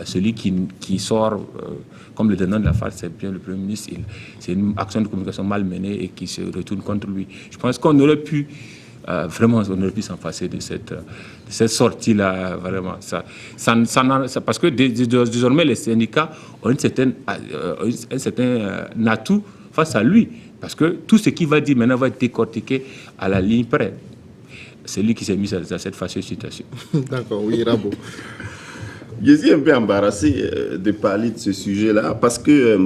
celui qui sort comme le tenant de la face, c'est bien le Premier ministre. C'est une action de communication mal menée et qui se retourne contre lui. Je pense qu'on aurait pu s'en passer de cette sortie-là, vraiment. Parce que désormais, les syndicats ont un certain atout face à lui. Parce que tout ce qu'il va dire maintenant va être décortiqué à la ligne près. C'est lui qui s'est mis dans cette fâcheuse situation. D'accord, oui, Rabo. Je suis un peu embarrassé de parler de ce sujet-là parce que,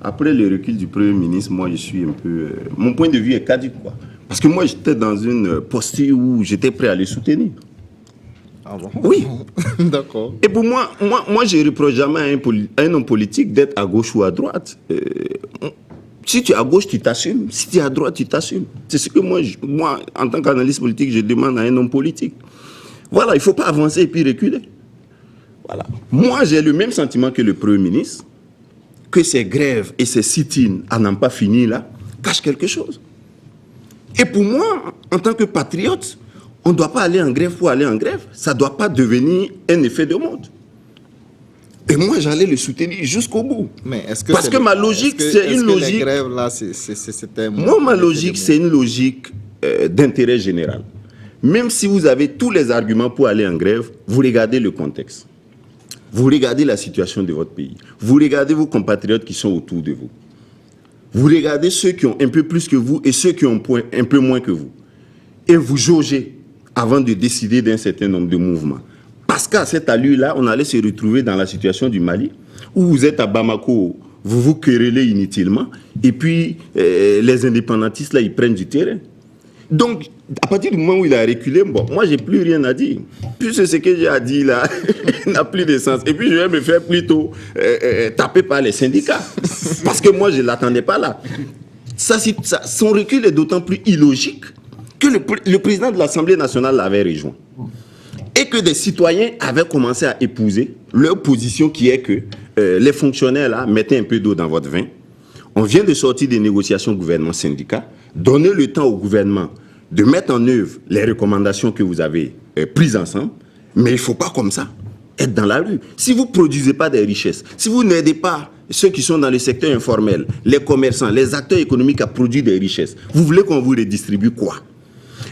après le recul du Premier ministre, moi, je suis un peu... mon point de vue est caduc, quoi. Parce que moi, j'étais dans une posture où j'étais prêt à le soutenir. Ah bon? Oui. D'accord. Et pour moi, je ne reproche jamais à un homme politique d'être à gauche ou à droite. Si tu es à gauche, tu t'assumes. Si tu es à droite, tu t'assumes. C'est ce que moi, en tant qu'analyste politique, je demande à un homme politique. Voilà, il ne faut pas avancer et puis reculer. Voilà. Moi, j'ai le même sentiment que le Premier ministre, que ces grèves et ces sit-ins à n'en pas finir là, cachent quelque chose. Et pour moi, en tant que patriote, on ne doit pas aller en grève pour aller en grève. Ça ne doit pas devenir un effet de mode. Et moi, j'allais le soutenir jusqu'au bout. Mais est-ce que parce que ma logique, c'est une logique... Les grèves, là, c'était moi, ma logique, c'est une logique d'intérêt général. Même si vous avez tous les arguments pour aller en grève, vous regardez le contexte. Vous regardez la situation de votre pays. Vous regardez vos compatriotes qui sont autour de vous. Vous regardez ceux qui ont un peu plus que vous et ceux qui ont un peu moins que vous. Et vous jaugez avant de décider d'un certain nombre de mouvements. Parce qu'à cette allure-là, on allait se retrouver dans la situation du Mali, où vous êtes à Bamako, vous vous querellez inutilement, et puis les indépendantistes, là, ils prennent du terrain. Donc, à partir du moment où il a reculé, bon, moi, j'ai plus rien à dire. Puisque ce que j'ai à dire, là, n'a plus de sens. Et puis, je vais me faire plutôt taper par les syndicats. Parce que moi, je ne l'attendais pas là. Son recul est d'autant plus illogique que le président de l'Assemblée nationale l'avait rejoint. Et que des citoyens avaient commencé à épouser leur position qui est que les fonctionnaires là mettaient un peu d'eau dans votre vin. On vient de sortir des négociations gouvernement-syndicat. Donnez le temps au gouvernement de mettre en œuvre les recommandations que vous avez prises ensemble. Mais il ne faut pas comme ça être dans la rue. Si vous ne produisez pas des richesses, si vous n'aidez pas ceux qui sont dans le secteur informel, les commerçants, les acteurs économiques à produire des richesses, vous voulez qu'on vous redistribue quoi?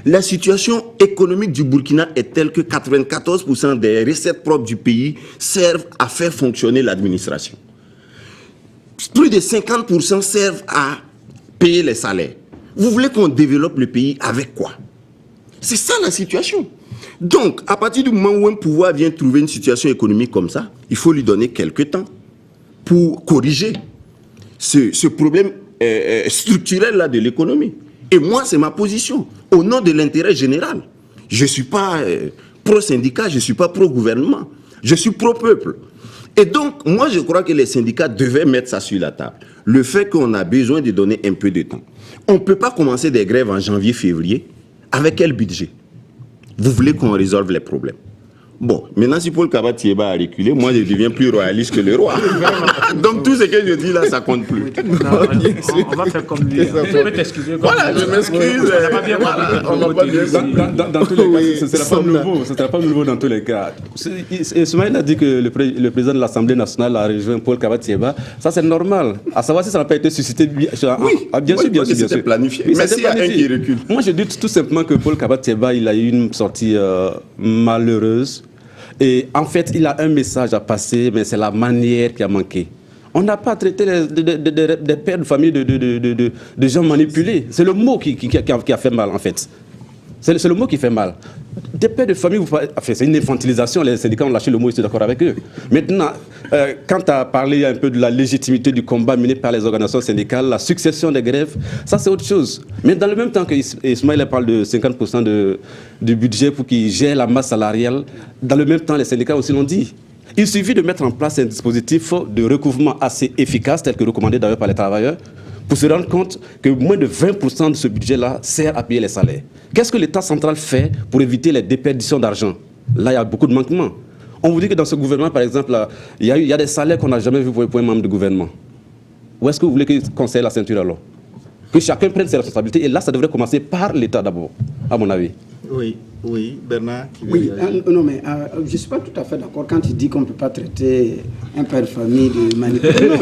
La situation économique du Burkina est telle que 94% des recettes propres du pays servent à faire fonctionner l'administration. Plus de 50% servent à payer les salaires. Vous voulez qu'on développe le pays avec quoi? C'est ça la situation. Donc, à partir du moment où un pouvoir vient trouver une situation économique comme ça, il faut lui donner quelques temps pour corriger ce problème structurel là de l'économie. Et moi, c'est ma position, au nom de l'intérêt général. Je ne suis pas pro-syndicat, je ne suis pas pro-gouvernement, je suis pro-peuple. Et donc, moi, je crois que les syndicats devaient mettre ça sur la table. Le fait qu'on a besoin de donner un peu de temps. On ne peut pas commencer des grèves en janvier, février. Avec quel budget? Vous voulez qu'on résolve les problèmes? Bon, maintenant, si Paul Kaba-Thiéba a reculé, moi, je deviens plus royaliste que le roi. Donc, tout ce que je dis là, ça compte plus. Non, on va faire comme lui. Je peux t'excuser. Voilà, je m'excuse. Dans tous les cas, ce ne sera pas nouveau. Ce ne sera pas nouveau dans tous les cas. Ismaël a dit que le président de l'Assemblée nationale a rejoint Paul Kaba-Thiéba. Ça, c'est normal. À savoir si ça n'a pas été suscité. Oui, bien sûr. C'était planifié. Oui, mais s'il y a un qui recule. Moi, je dis tout simplement que Paul Kaba-Thiéba, il a eu une sortie malheureuse. Et en fait, il a un message à passer, mais c'est la manière qui a manqué. On n'a pas traité des pères de famille de gens manipulés. C'est le mot qui a fait mal, en fait. C'est le mot qui fait mal. Des pères de famille, c'est une infantilisation. Les syndicats ont lâché le mot, je suis d'accord avec eux. Maintenant, quand tu as parlé un peu de la légitimité du combat mené par les organisations syndicales, la succession des grèves, ça c'est autre chose. Mais dans le même temps que Ismaël parle de 50% du budget pour qu'il gère la masse salariale, dans le même temps, les syndicats aussi l'ont dit. Il suffit de mettre en place un dispositif de recouvrement assez efficace, tel que recommandé d'ailleurs par les travailleurs, pour se rendre compte que moins de 20% de ce budget-là sert à payer les salaires. Qu'est-ce que l'État central fait pour éviter les déperditions d'argent? Là, il y a beaucoup de manquements. On vous dit que dans ce gouvernement, par exemple, il y a des salaires qu'on n'a jamais vus pour un membre de gouvernement. Où est-ce que vous voulez qu'on serre la ceinture alors? Que chacun prenne ses responsabilités. Et là, ça devrait commencer par l'État d'abord, à mon avis. Oui, Bernard. Oui, non, mais je ne suis pas tout à fait d'accord quand il dit qu'on ne peut pas traiter un père de famille de manipulé. Non,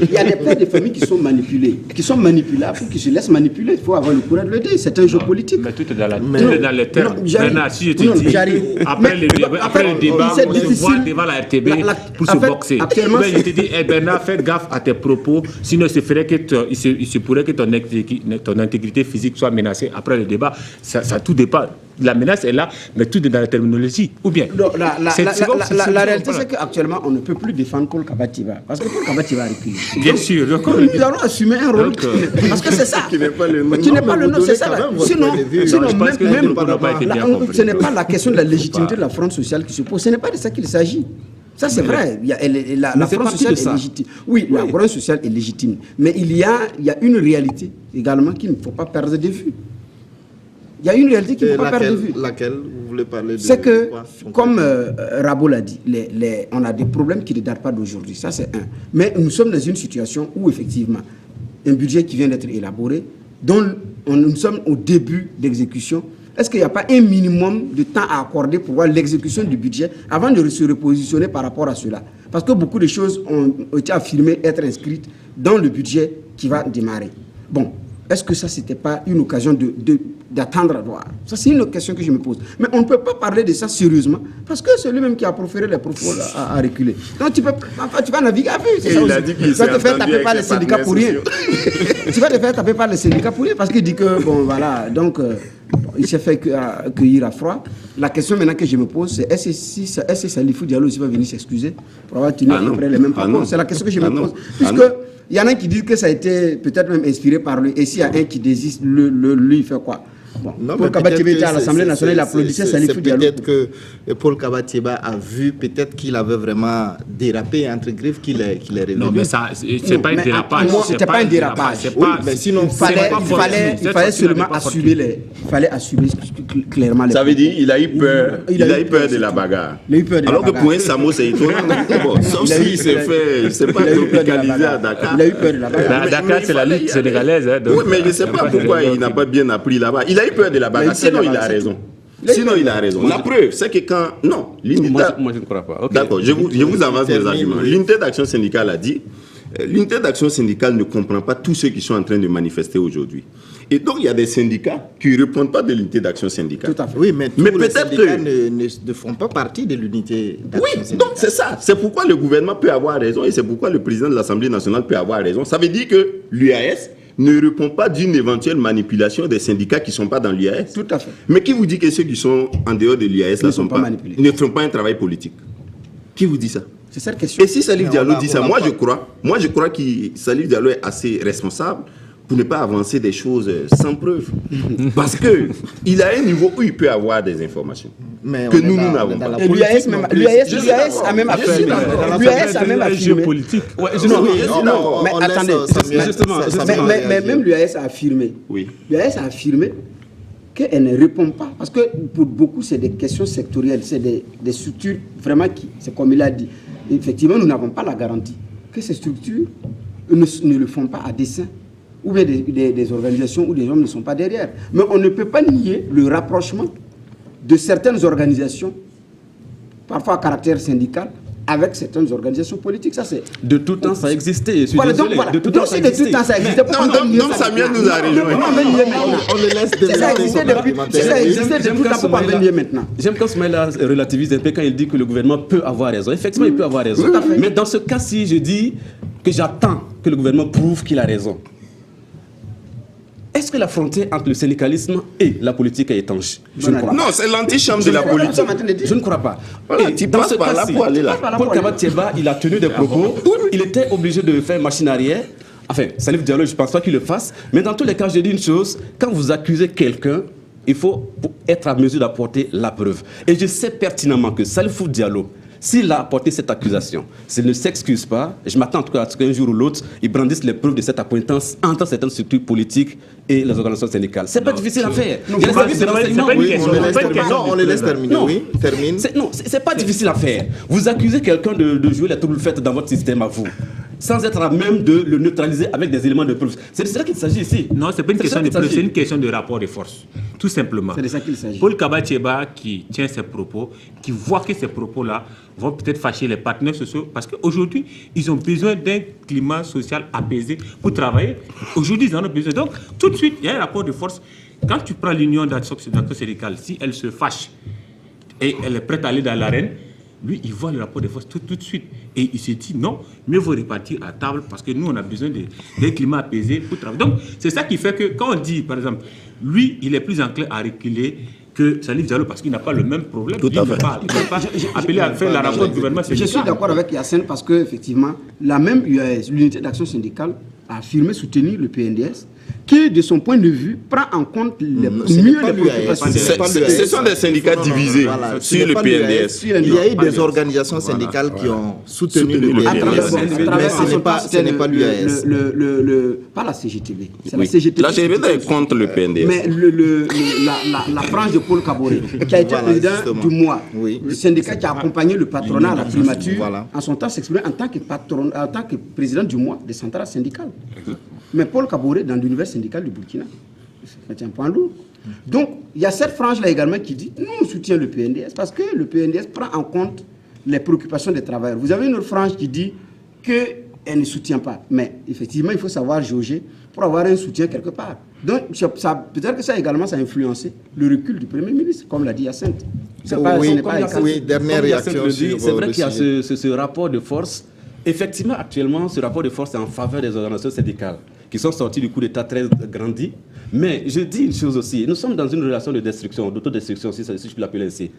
il y a des pères de famille qui sont manipulés, qui sont manipulables, qui se laissent manipuler. Il faut avoir le courage de le dire. C'est un jeu politique. Mais tout est dans les termes. Bernard, si je te dis, après le débat, on se voit devant la RTB, pour En se fait, boxer. actuellement, Mais je te dis, Bernard, fais gaffe à tes propos, sinon il se pourrait que ton intégrité physique soit menacée après le débat. Ça tout dépend. La menace est là, mais tout est dans la terminologie. Ou bien la réalité, c'est qu'actuellement, on ne peut plus défendre Paul Kabatiba. Parce que Paul Kabatiba a reculé. Bien sûr. Nous allons assumer un rôle. Parce que c'est ça. Qui n'est pas le nom. Qui n'est pas le nom, c'est ça. Sinon, je pense que même n'a pas été bien compris. ce n'est pas la question de la légitimité de la fronde sociale qui se pose. Ce n'est pas de ça qu'il s'agit. Ça, c'est vrai. La fronde sociale est légitime. Oui, la fronde sociale est légitime. Mais il y a une réalité également qu'il ne faut pas perdre de vue. Il y a une réalité qu'il ne faut pas perdre de vue. Laquelle vous voulez parler de? C'est que, comme Rabo l'a dit, on a des problèmes qui ne datent pas d'aujourd'hui. Ça, c'est un. Mais nous sommes dans une situation où, effectivement, un budget qui vient d'être élaboré, dont nous sommes au début d'exécution. Est-ce qu'il n'y a pas un minimum de temps à accorder pour voir l'exécution du budget avant de se repositionner par rapport à cela? Parce que beaucoup de choses ont été affirmées être inscrites dans le budget qui va démarrer. Bon, est-ce que ça, ce n'était pas une occasion d'attendre à voir? Ça, c'est une question que je me pose. Mais on ne peut pas parler de ça sérieusement parce que c'est lui-même qui a proféré les propos à reculer. Donc, tu vas naviguer à vue. Il a dit qu'il tu vas te faire taper par les syndicats pour rien. Tu vas te faire taper par les syndicats pour rien parce qu'il dit que, bon, voilà, donc, il s'est fait cueillir à froid. La question maintenant que je me pose, c'est est-ce que Salifou Diallo aussi va venir s'excuser pour avoir tenu après les mêmes propos? C'est la question que je me pose. Puisque il y en a qui disent que ça a été peut-être même inspiré par lui. Et s'il y a un qui désiste, lui, il fait quoi? Bon, Paul Kabatiba était à l'Assemblée nationale, il applaudissait Salifou Diallo. Peut-être que Paul Kabatiba a vu, peut-être qu'il avait vraiment dérapé, entre griffes, qu'il est revenu. Non, mais ça, c'est pas un dérapage. C'était pas un dérapage. Mais sinon, il fallait seulement assumer clairement les. Ça veut dire qu'il a eu peur. Il a eu peur de la bagarre. Alors que pour un Samo, c'est étonnant. Sauf s'il s'est fait, c'est pas tropicalisé à Dakar. Il a eu peur de la bagarre. À Dakar, c'est la lutte sénégalaise. Oui, mais je ne sais pas pourquoi il n'a pas bien appris là-bas. Il a eu peur de la bagarre. Sinon, il a raison. Sinon, il a raison. La preuve, c'est que quand. Non, moi, je ne crois pas. Okay. D'accord, je vous avance mes arguments. L'unité d'action syndicale a dit l'unité d'action syndicale ne comprend pas tous ceux qui sont en train de manifester aujourd'hui. Et donc, il y a des syndicats qui ne répondent pas de l'unité d'action syndicale. Tout à fait. Oui, mais tous les syndicats ne font pas partie de l'unité d'action syndicale. Donc c'est ça. C'est pourquoi le gouvernement peut avoir raison et c'est pourquoi le président de l'Assemblée nationale peut avoir raison. Ça veut dire que l'UAS ne répond pas d'une éventuelle manipulation des syndicats qui ne sont pas dans l'UAS. Tout à fait. Mais qui vous dit que ceux qui sont en dehors de l'UAS ne font pas un travail politique? Qui vous dit ça? C'est cette question. Et si Salif Diallo dit ça, moi je crois que Salif Diallo est assez responsable pour ne pas avancer des choses sans preuve. Parce qu'il a un niveau où il peut avoir des informations que nous n'avons pas. L'UAS a même affirmé. L'UAS a même affirmé. Non, mais attendez. Mais même l'UAS a affirmé. Oui. L'UAS a affirmé qu'elle ne répond pas. Parce que pour beaucoup, c'est des questions sectorielles. C'est des structures vraiment qui, c'est comme il a dit. Effectivement, nous n'avons pas la garantie que ces structures ne le font pas à dessein. Ou bien des organisations où des hommes ne sont pas derrière. Mais on ne peut pas nier le rapprochement de certaines organisations, parfois à caractère syndical, avec certaines organisations politiques. Ça, c'est... De tout temps, ça a existé. Voilà, donc, de tout temps, ça a existé. Donc, Samuel nous a rejoint. On le laisse développer. Ça existait de tout temps, pourquoi on nier maintenant? J'aime quand Smaïla relativise un peu quand il dit que le gouvernement peut avoir raison. Effectivement, il peut avoir raison. Mais dans ce cas-ci, je dis que j'attends que le gouvernement prouve qu'il a raison. Est-ce que la frontière entre le syndicalisme et la politique est étanche? Je ne crois pas. Non, c'est l'antichambre de la politique. Je ne crois pas. Voilà, tu passes par là pour aller là. Paul Kabatiba, il a tenu des propos. Il était obligé de faire machine arrière. Enfin, Salif Diallo, je ne pense pas qu'il le fasse. Mais dans tous les cas, je dis une chose. Quand vous accusez quelqu'un, il faut être à mesure d'apporter la preuve. Et je sais pertinemment que Salifou Diallo, s'il a apporté cette accusation, s'il ne s'excuse pas, je m'attends en tout cas à ce qu'un jour ou l'autre, il brandisse les preuves de cette acquaintance entre certaines structures politiques et les organisations syndicales. C'est pas difficile à faire. On les laisse terminer. Oui, termine. Non, c'est pas difficile à faire. Vous accusez quelqu'un de jouer les troubles faits dans votre système à vous, sans être à même de le neutraliser avec des éléments de preuve. C'est de ça qu'il s'agit ici. Non, c'est pas une question de preuve, c'est une question de rapport de force. Tout simplement. C'est de ça qu'il s'agit. Paul Kabatiba qui tient ses propos, qui voit que ces propos-là vont peut-être fâcher les partenaires sociaux, parce qu'aujourd'hui, ils ont besoin d'un climat social apaisé pour travailler. Aujourd'hui, ils en ont besoin. Donc, tout de suite, il y a un rapport de force. Quand tu prends l'union d'action syndicale, si elle se fâche et elle est prête à aller dans l'arène, lui, il voit le rapport de force tout de suite. Et il se dit non, mieux vaut repartir à table parce que nous, on a besoin d'un climat apaisé pour travailler. Donc, c'est ça qui fait que quand on dit, par exemple, lui, il est plus enclin à reculer que Salif Diallo parce qu'il n'a pas le même problème. Tout à fait. Il ne peut pas appeler à faire la rencontre gouvernement syndical. Je suis d'accord avec Yacine parce qu'effectivement, la même UAS, l'unité d'action syndicale, a affirmé soutenir le PNDS, qui, de son point de vue, prend en compte mieux les préoccupations. Ce sont des syndicats divisés sur le PNDS. Il y a eu des organisations syndicales qui ont soutenu le PNDS, mais ce n'est pas l'UAS. Pas la CGTB. C'est la CGTB. La CGTB est contre le PNDS. Mais la frange de Paul Kaboré, qui a été président du mois, le syndicat qui a accompagné le patronat à la primature, en son temps s'exprimait en tant que président du mois des centrales syndicales. Mais Paul Kaboré, dans l'univers syndical du Burkina, c'est un point lourd. Donc, il y a cette frange-là également qui dit nous soutenons le PNDS parce que le PNDS prend en compte les préoccupations des travailleurs. Vous avez une autre frange qui dit qu'elle ne soutient pas. Mais effectivement, il faut savoir jauger pour avoir un soutien quelque part. Donc, peut-être que ça également, ça a influencé le recul du Premier ministre, comme l'a dit Hyacinthe. Dernière réaction. C'est vrai qu'il y a ce rapport de force. Effectivement, actuellement, ce rapport de force est en faveur des organisations syndicales qui sont sorties du coup d'État très grandi. Mais je dis une chose aussi, nous sommes dans une relation de destruction, d'autodestruction, si je peux l'appeler ainsi.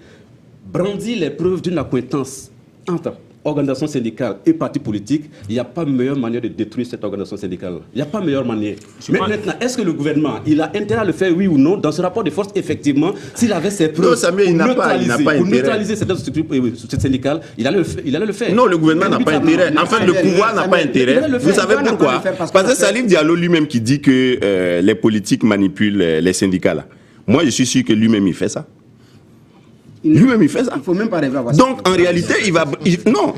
Brandir les preuves d'une accointance entre organisation syndicale et parti politique, il n'y a pas meilleure manière de détruire cette organisation syndicale. Il n'y a pas meilleure manière. Mais maintenant, est-ce que le gouvernement, il a intérêt à le faire, oui ou non? Dans ce rapport de force, effectivement, s'il avait ses preuves pour neutraliser cette structure syndicale, il allait le faire. Non, le gouvernement n'a pas intérêt. En fait, le pouvoir n'a pas intérêt. Vous savez pourquoi? Parce que Salif Diallo lui-même qui dit que les politiques manipulent les syndicats là. Moi, je suis sûr que lui-même, il fait ça. Lui-même, il fait ça. Il ne faut même pas rêver à voir ça. Donc, en réalité,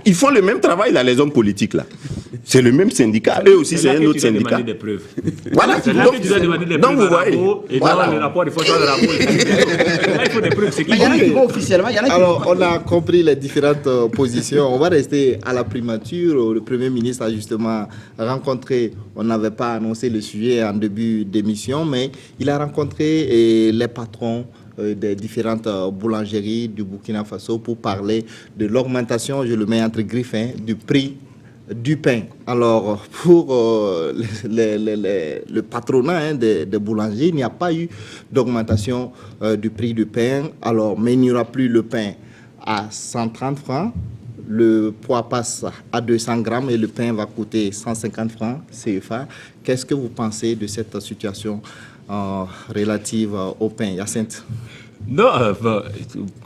ils font le même travail, là, les hommes politiques, là. C'est le même syndicat. Eux aussi, c'est un autre syndicat. Des preuves. Voilà. Donc, vous voyez. Et voilà. Le rapport, il faut faire le rapport. Là, il faut des preuves. Mais il y en a qui vont officiellement. Alors, on a compris les différentes positions. On va rester à la primature. Le Premier ministre a justement rencontré, on n'avait pas annoncé le sujet en début d'émission, mais il a rencontré les patrons des différentes boulangeries du Burkina Faso pour parler de l'augmentation, je le mets entre griffes, du prix du pain. Alors, pour le patronat des boulangeries, il n'y a pas eu d'augmentation du prix du pain. Alors, mais il n'y aura plus le pain à 130 francs. Le poids passe à 200 grammes et le pain va coûter 150 francs CFA. Qu'est-ce que vous pensez de cette situation relative au pain, Hyacinthe? Non,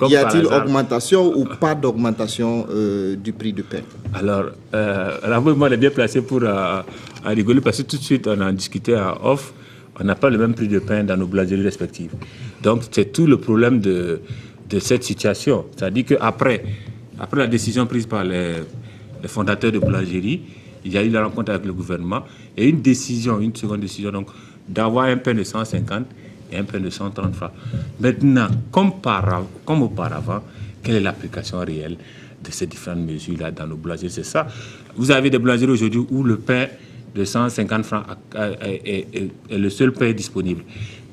y a-t-il augmentation ou pas d'augmentation du prix du pain? Alors, Ramon est bien placé pour rigoler parce que tout de suite, on a discuté en off, on n'a pas le même prix de pain dans nos boulangeries respectives. Donc, c'est tout le problème de cette situation. C'est-à-dire qu'après la décision prise par les fondateurs de boulangerie, il y a eu la rencontre avec le gouvernement et une seconde décision, donc, d'avoir un pain de 150 et un pain de 130 francs. Maintenant, comme auparavant, quelle est l'application réelle de ces différentes mesures-là dans nos boulangeries? C'est ça. Vous avez des boulangeries aujourd'hui où le pain de 150 francs est le seul pain disponible.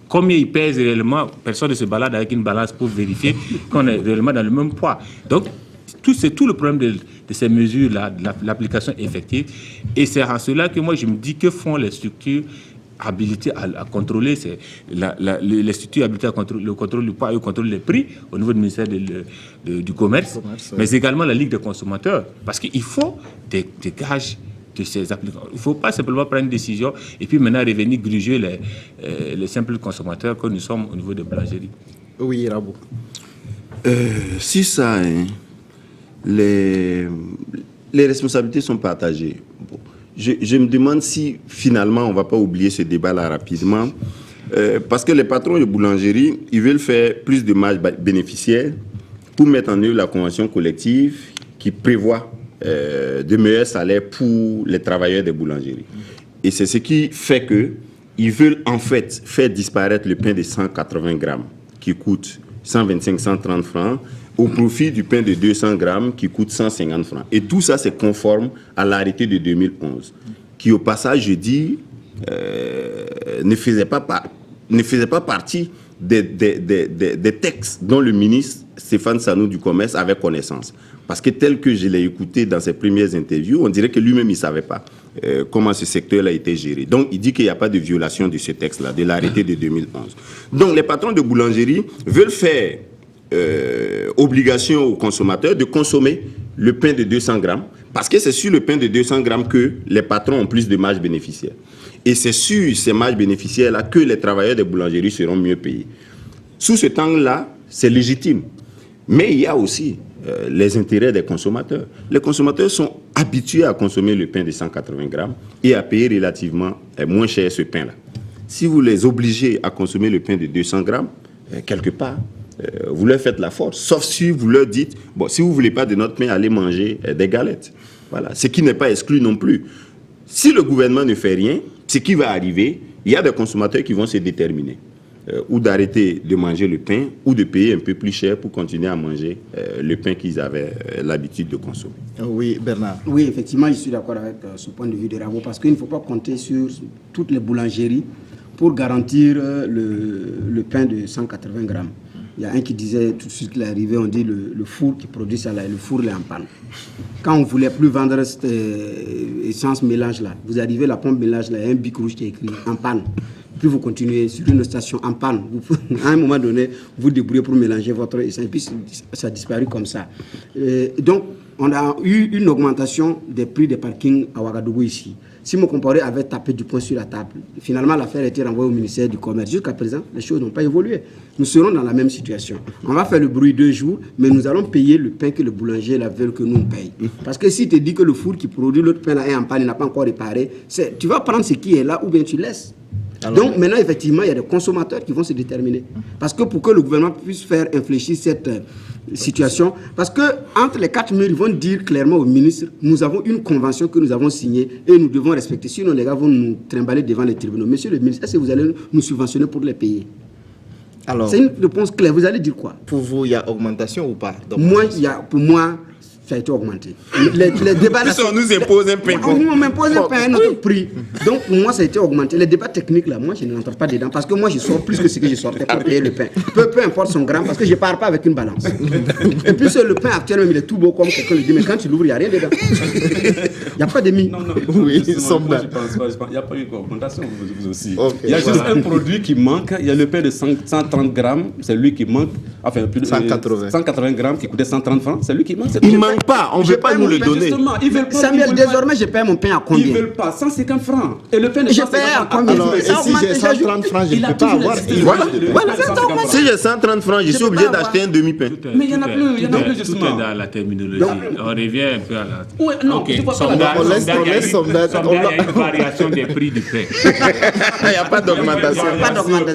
Combien il pèse réellement? Personne ne se balade avec une balance pour vérifier qu'on est réellement dans le même poids. Donc, c'est tout le problème de ces mesures-là, de l'application effective. Et c'est en cela que moi, je me dis que font les structures habilitées à contrôler, les structures habilitées à contrôler le contrôle du poids et le contrôle des prix au niveau du ministère du Commerce, mais également la Ligue des consommateurs. Parce qu'il faut des gages de ces applications. Il ne faut pas simplement prendre une décision et puis maintenant revenir gruger les simples consommateurs que nous sommes au niveau des boulangeries. Oui, Rabou. Si ça, les responsabilités sont partagées. Bon. Je me demande si finalement on ne va pas oublier ce débat-là rapidement, parce que les patrons de boulangerie, ils veulent faire plus de marge bénéficiaire pour mettre en œuvre la convention collective qui prévoit de meilleurs salaires pour les travailleurs des boulangeries. Et c'est ce qui fait qu'ils veulent en fait faire disparaître le pain de 180 grammes qui coûte 125-130 francs au profit du pain de 200 grammes qui coûte 150 francs. Et tout ça, c'est conforme à l'arrêté de 2011, qui, au passage, je dis, ne faisait pas partie des textes dont le ministre Stéphane Sanou du Commerce avait connaissance. parce que tel que je l'ai écouté dans ses premières interviews, on dirait que lui-même, il ne savait pas comment ce secteur a été géré. Donc, il dit qu'il n'y a pas de violation de ce texte-là, de l'arrêté de 2011. Donc, les patrons de boulangerie veulent faire obligation aux consommateurs de consommer le pain de 200 grammes, parce que c'est sur le pain de 200 grammes que les patrons ont plus de marge bénéficiaire. Et c'est sur ces marges bénéficiaires-là que les travailleurs des boulangeries seront mieux payés. Sous ce temps-là, c'est légitime. Mais il y a aussi les intérêts des consommateurs. Les consommateurs sont habitués à consommer le pain de 180 grammes et à payer relativement moins cher ce pain-là. Si vous les obligez à consommer le pain de 200 grammes, quelque part, vous leur faites la force. Sauf si vous leur dites, bon, si vous ne voulez pas de notre pain, allez manger des galettes. Voilà. Ce qui n'est pas exclu non plus. Si le gouvernement ne fait rien, ce qui va arriver, il y a des consommateurs qui vont se déterminer. Ou d'arrêter de manger le pain, ou de payer un peu plus cher pour continuer à manger le pain qu'ils avaient l'habitude de consommer. Oui, Bernard. Oui, effectivement, je suis d'accord avec ce point de vue de Ravo, parce qu'il ne faut pas compter sur toutes les boulangeries pour garantir le pain de 180 grammes. Il y a un qui disait tout de suite qu'il est arrivé, on dit le four qui produit ça là, le four il est en panne. Quand on ne voulait plus vendre cette essence mélange là, vous arrivez la pompe mélange là, il y a un bic rouge qui est écrit en panne. Puis vous continuez sur une station en panne. À un moment donné, vous débrouillez pour mélanger votre essence. Et puis ça a disparu comme ça. Donc, on a eu une augmentation des prix des parkings à Ouagadougou ici. Si mon comparé avait tapé du poing sur la table, finalement l'affaire a été renvoyée au ministère du Commerce. Jusqu'à présent, les choses n'ont pas évolué. Nous serons dans la même situation. On va faire le bruit 2 jours, mais nous allons payer le pain que le boulanger veut que nous on paye. Parce que si tu dis que le four qui produit l'autre pain là est en panne, il n'a pas encore réparé, tu vas prendre ce qui est là ou bien tu laisses. Alors, donc maintenant, effectivement, il y a des consommateurs qui vont se déterminer. Parce que pour que le gouvernement puisse faire infléchir cette situation, parce que entre les 4 murs, ils vont dire clairement au ministre, nous avons une convention que nous avons signée et nous devons respecter. Sinon, les gars vont nous trimballer devant les tribunaux. Monsieur le ministre, est-ce que vous allez nous subventionner pour les payer? Alors, c'est une réponse claire. Vous allez dire quoi? Pour vous, il y a augmentation ou pas? Moi, pour moi, ça a été augmenté. Les débats... on nous impose un pain. On m'impose un pain à notre prix. Donc, pour moi, ça a été augmenté. Les débats techniques, là, moi, je ne rentre pas dedans. Parce que moi, je sors plus que ce que je sortais pour payer le pain. Peu importe son gramme, parce que je ne pars pas avec une balance. Et puis, le pain actuellement, il est tout beau, comme quelqu'un le dit. Mais quand tu l'ouvres, il n'y a rien dedans. Il n'y a pas de mie. Non, oui, je pense pas. Il n'y a pas eu d'augmentation, vous aussi. Okay. Il y a juste un produit qui manque. Il y a le pain de 130 grammes. C'est lui qui manque. Enfin, plus de 180 grammes qui coûtait 130 francs. C'est lui qui manque. Il ne manque pas. On ne veut pas nous le donner. Samuel, désormais, je paye mon pain à combien? Ils ne veulent pas. 150 francs. Et le pain de 150 francs. Alors, et si j'ai 130 francs, je ne peux pas avoir. Voilà. Si j'ai 130 francs, je suis obligé d'acheter un demi-pain. Mais il y en a plus. Il y en a plus, justement. Tout est dans la terminologie. On revient un peu à la... Oui, non, okay. On laisse sondage. Il y a une variation des prix du pain. Il n'y a pas d'augmentation.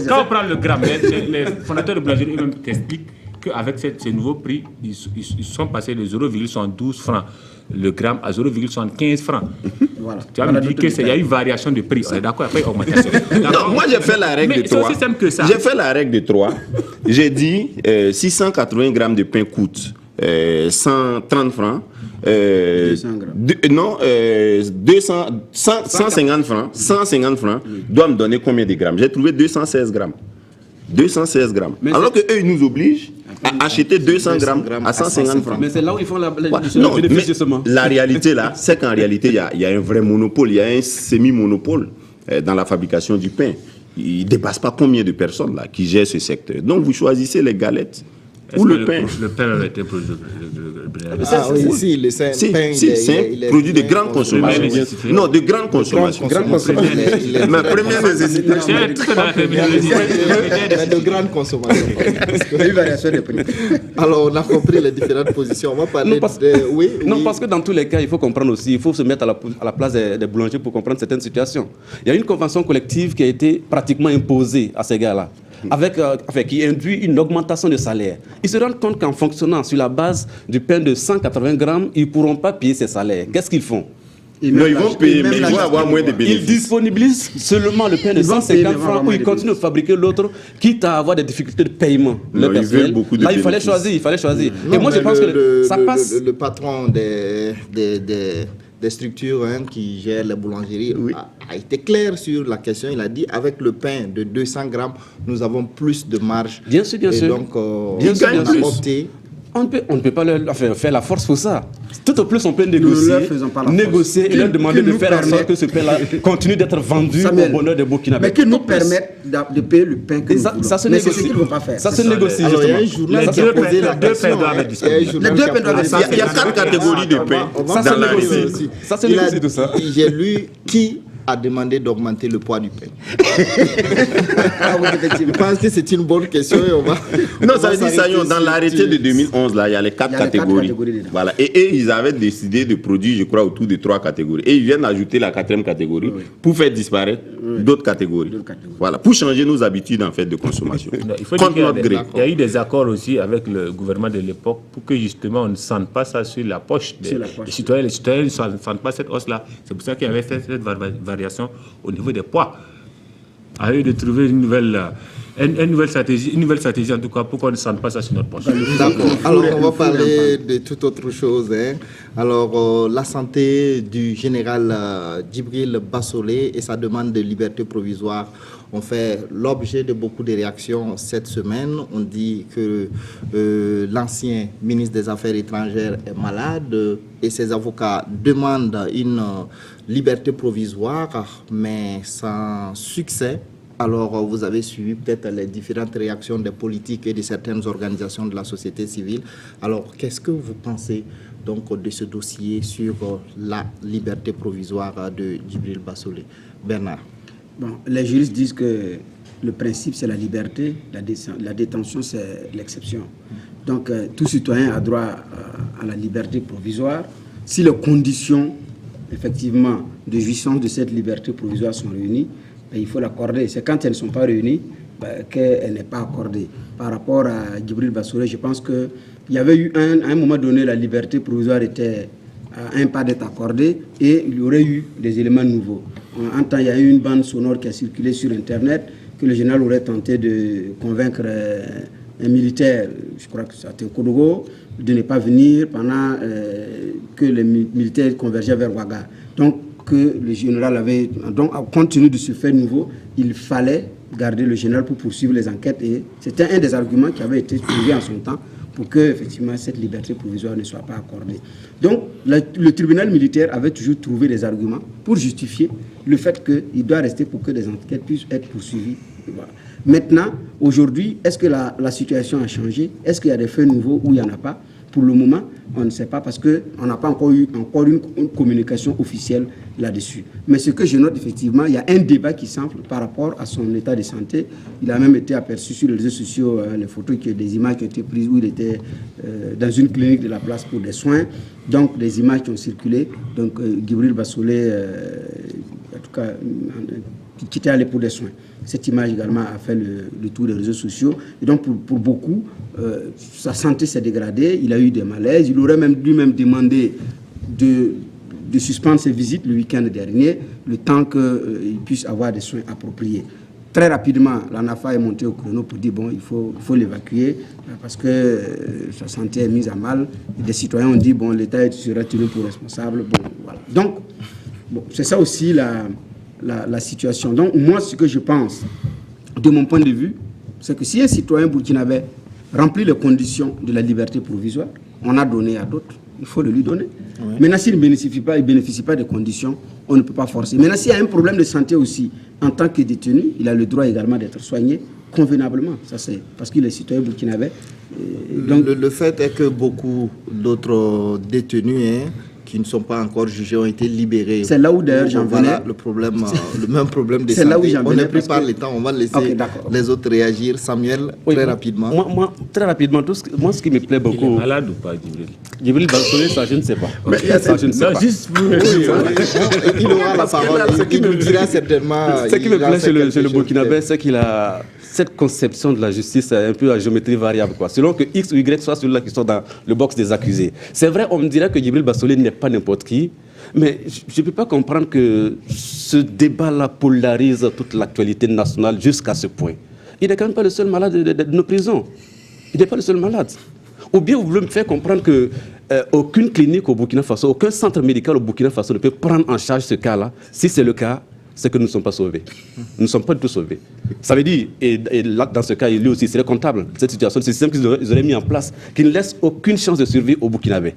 Quand on prend le gramme, les fondateurs de boulangerie eux-mêmes t'expliquent qu'avec ces nouveaux prix, ils sont passés de 0,72 francs le gramme à 0,75 francs. Voilà. Tu vas me dire qu'il y a une variation de prix. On est d'accord, après augmentation. Non, moi j'ai fait la règle de 3. C'est aussi simple que ça. J'ai fait la règle de 3. J'ai dit 680 grammes de pain coûte 130 francs. 200 grammes. 150 francs. 150 francs doit me donner combien de grammes? J'ai trouvé 216 grammes. 216 grammes. Mais alors qu'eux, ils nous obligent à acheter 200 grammes à 150 francs. Mais c'est là où ils font la la réalité, là, c'est qu'en réalité, il y a un vrai monopole, il y a un semi-monopole dans la fabrication du pain. Il ne dépasse pas combien de personnes là, qui gèrent ce secteur. Donc, vous choisissez les galettes ou le pain. Le pain a été produit. Oui, c'est un produit de grande consommation. Non, de grande consommation. Ma première nécessité. De grande consommation. Alors, on a compris les différentes positions. On va parler de... Non, parce que dans tous les cas, il faut comprendre aussi, il faut se mettre à la place des boulangers pour comprendre certaines situations. Il y a une convention collective qui a été pratiquement imposée à ces gars-là, qui induit une augmentation de salaire. Ils se rendent compte qu'en fonctionnant sur la base du pain de 180 grammes, ils ne pourront pas payer ces salaires. Qu'est-ce qu'ils font? Non, ils vont payer, mais ils vont avoir moins de bénéfices. Ils disponibilisent seulement le pain de 150 francs où ils continuent de fabriquer l'autre, quitte à avoir des difficultés de paiement. Non, ils veulent beaucoup de bénéfices. Là, il fallait choisir. Non, et moi, je pense que ça passe. Le patron des structures qui gèrent les boulangeries a été clair sur la question. Il a dit, avec le pain de 200 grammes, nous avons plus de marge. Bien sûr, bien sûr. Et donc, on a opté On ne peut pas faire la force pour ça. Tout au plus, on peut négocier, et leur demander de faire en sorte que ce pain-là continue d'être vendu au bonheur des Burkinabés. Mais qu'ils nous permettent de payer le pain que nous voulons. Ça se négocie. C'est ce qu'ils ne vont pas faire. Ça se négocie, justement. Il y a un journal qui a posé la question. Il y a 4 catégories de pain dans la récit. Ça se négocie tout ça. J'ai lu qui a demandé d'augmenter le poids du pain. Je pense que c'est une bonne question. Non, ça veut dire ça, dans l'arrêté de 2011, là, il y a les 4 catégories. Voilà. Et ils avaient décidé de produire, je crois, autour de 3 catégories. Et ils viennent ajouter la 4e catégorie pour faire disparaître d'autres catégories. Voilà. Pour changer nos habitudes, en fait, de consommation. Il faut dire qu'il y a eu des accords aussi avec le gouvernement de l'époque pour que, justement, on ne sente pas ça sur la poche des citoyens. Les citoyens ne sentent pas cette hausse-là. C'est pour ça qu'il y avait fait cette variation au niveau des poids. À eux de trouver une nouvelle stratégie en tout cas pour qu'on ne sente pas ça sur notre poche. D'accord. Alors on va parler de toute autre chose. Alors la santé du général Djibril Bassolé et sa demande de liberté provisoire ont fait l'objet de beaucoup de réactions cette semaine. On dit que l'ancien ministre des Affaires étrangères est malade et ses avocats demandent une liberté provisoire, mais sans succès. Alors, vous avez suivi peut-être les différentes réactions des politiques et de certaines organisations de la société civile. Alors, qu'est-ce que vous pensez donc de ce dossier sur la liberté provisoire de Djibril Bassolé? Bernard. Bon, les juristes disent que le principe, c'est la liberté, la détention, c'est l'exception. Donc, tout citoyen a droit à la liberté provisoire si les conditions, effectivement, de jouissance de cette liberté provisoire sont réunies. Ben, il faut l'accorder. C'est quand elles ne sont pas réunies qu'elle n'est pas accordée. Par rapport à Djibril Bassolé, je pense qu'il y avait eu à un moment donné, la liberté provisoire était à un pas d'être accordée et il y aurait eu des éléments nouveaux. En temps, il y a eu une bande sonore qui a circulé sur Internet que le général aurait tenté de convaincre un militaire, je crois que c'était Kodogo, de ne pas venir pendant que les militaires convergeaient vers Ouaga. Donc, que le général avait... Donc, compte tenu de ce fait nouveau, il fallait garder le général pour poursuivre les enquêtes. Et c'était un des arguments qui avait été trouvé en son temps pour que, effectivement, cette liberté provisoire ne soit pas accordée. Donc, le tribunal militaire avait toujours trouvé des arguments pour justifier le fait qu'il doit rester pour que les enquêtes puissent être poursuivies. Voilà. Maintenant, aujourd'hui, est-ce que la situation a changé? Est-ce qu'il y a des faits nouveaux ou il n'y en a pas? Pour le moment, on ne sait pas parce qu'on n'a pas encore eu une communication officielle là-dessus. Mais ce que je note, effectivement, il y a un débat qui s'enfle par rapport à son état de santé. Il a même été aperçu sur les réseaux sociaux, les photos, des images qui ont été prises où il était dans une clinique de la place pour des soins. Donc, des images qui ont circulé. Donc, Djibril Bassolé, en tout cas, qui était allé pour des soins. Cette image également a fait le tour des réseaux sociaux. Et donc, pour beaucoup, sa santé s'est dégradée. Il a eu des malaises. Il aurait même lui-même demandé de suspendre ses visites le week-end dernier, le temps qu'il puisse avoir des soins appropriés. Très rapidement, la NAFA est montée au chrono pour dire bon, il faut l'évacuer parce que sa santé est mise à mal. Et des citoyens ont dit bon, l'État sera tenu pour responsable. Bon, voilà. Donc, bon, c'est ça aussi la situation. Donc, moi, ce que je pense, de mon point de vue, c'est que si un citoyen burkinabé remplit les conditions de la liberté provisoire, on a donné à d'autres, il faut le lui donner. Ouais. Maintenant, s'il ne bénéficie pas des conditions, on ne peut pas forcer. Maintenant, s'il y a un problème de santé aussi, en tant que détenu, il a le droit également d'être soigné convenablement. Ça, c'est parce qu'il est citoyen burkinabé. Donc, le fait est que beaucoup d'autres détenus qui ne sont pas encore jugés ont été libérés. C'est là où d'ailleurs j'en venais. Voilà le même problème de santé. Là où j'en venais. On est pris par les temps, on va laisser les autres réagir. Samuel, très rapidement. Moi, très rapidement, moi ce qui me plaît beaucoup... Il est malade ou pas, Djibril? Djibril Bassolé, ça je ne sais pas. Mais ça, je ne sais pas. Juste il aura la parole. Ce qui nous dira certainement... Ce qui me plaît chez le Burkinabé, c'est qu'il a cette conception de la justice un peu à géométrie variable, quoi. Selon que X ou Y soit celui-là qui sont dans le box des accusés. C'est vrai, on me dirait que Djibril Bassolé n'est pas n'importe qui, mais je ne peux pas comprendre que ce débat-là polarise toute l'actualité nationale jusqu'à ce point. Il n'est quand même pas le seul malade de nos prisons. Il n'est pas le seul malade. Ou bien vous voulez me faire comprendre que aucune clinique au Burkina Faso, aucun centre médical au Burkina Faso ne peut prendre en charge ce cas-là. Si c'est le cas, c'est que nous ne sommes pas sauvés. Nous ne sommes pas du tout sauvés. Ça veut dire, et là, dans ce cas, lui aussi, il serait comptable de cette situation, ce système qu'ils auraient mis en place, qui ne laisse aucune chance de survie aux Burkinabés.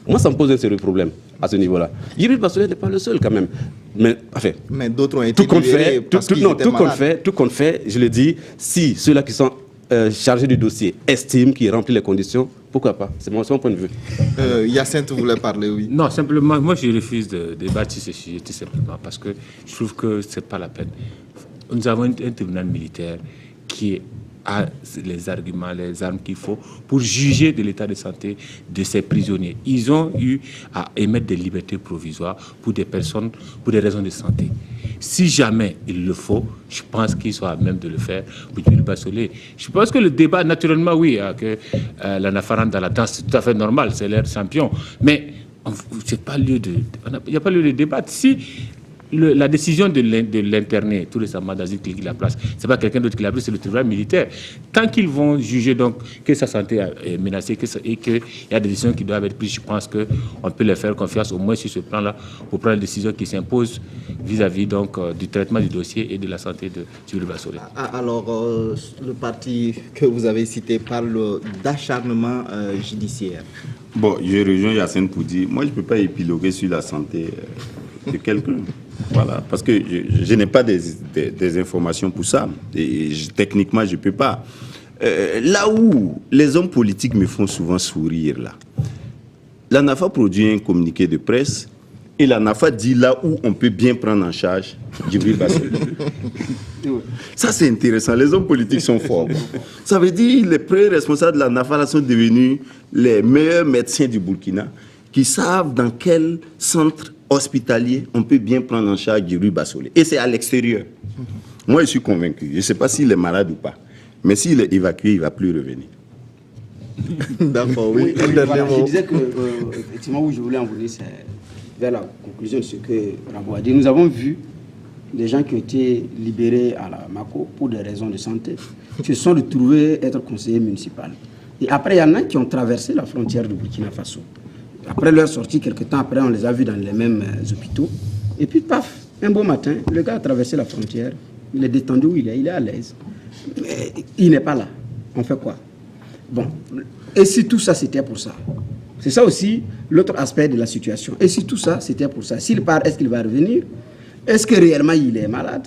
Moi, ça me pose un sérieux problème à ce niveau-là. Djibril Bassolé n'est pas le seul quand même. Mais d'autres ont été libérés parce qu'ils étaient malades. Tout compte fait, je le dis, si ceux-là qui sont chargés du dossier estiment qu'il remplit les conditions, pourquoi pas? C'est mon point de vue. Hyacinthe voulait parler, oui. Non, simplement, moi je refuse de débattre sur ce sujet, tout simplement, parce que je trouve que ce n'est pas la peine. Nous avons un tribunal militaire qui a les arguments, les armes qu'il faut pour juger de l'état de santé de ces prisonniers. Ils ont eu à émettre des libertés provisoires pour des personnes, pour des raisons de santé. Si jamais il le faut, je pense qu'ils sont à même de le faire pour Djibril Bassolé. Je pense que le débat, naturellement, oui, que la Nafaran dans la danse, c'est tout à fait normal, c'est leur champion. Mais il n'y a pas lieu de débattre. Si la décision de l'interner tout récemment dans une clinique de la place, c'est pas quelqu'un d'autre qui l'a pris, c'est le tribunal militaire. Tant qu'ils vont juger donc que sa santé est menacée et qu'il y a des décisions qui doivent être prises, je pense qu'on peut leur faire confiance au moins sur ce plan-là pour prendre les décisions qui s'imposent vis-à-vis donc du traitement du dossier et de la santé de Djibril Bassolé. Alors, le parti que vous avez cité parle d'acharnement judiciaire. Bon, je rejoins Yacine pour dire, moi je ne peux pas épiloguer sur la santé de quelqu'un. Voilà, parce que je n'ai pas des informations pour ça. Et techniquement, je ne peux pas. Là où les hommes politiques me font souvent sourire, là, la NAFA produit un communiqué de presse et la NAFA dit là où on peut bien prendre en charge Djibril Bassolé. Ça, c'est intéressant. Les hommes politiques sont forts. Ça veut dire que les premiers responsables de la NAFA là, sont devenus les meilleurs médecins du Burkina qui savent dans quel centre hospitalier, on peut bien prendre en charge Djibril Bassolé. Et c'est à l'extérieur. Moi, je suis convaincu. Je ne sais pas s'il est malade ou pas. Mais s'il est évacué, il ne va plus revenir. D'accord, oui. Voilà, je disais que, effectivement, où je voulais en venir, c'est vers la conclusion de ce que Rabo a dit. Nous avons vu des gens qui ont été libérés à la Mako pour des raisons de santé, se sont retrouvés être conseillers municipaux. Et après, il y en a qui ont traversé la frontière du Burkina Faso. Après leur sortie, quelques temps après, on les a vus dans les mêmes hôpitaux. Et puis, paf, un beau matin, le gars a traversé la frontière. Il est détendu où il est à l'aise. Mais il n'est pas là. On fait quoi? Bon. Et si tout ça, c'était pour ça? C'est ça aussi l'autre aspect de la situation. Et si tout ça, c'était pour ça? S'il part, est-ce qu'il va revenir? Est-ce que réellement il est malade?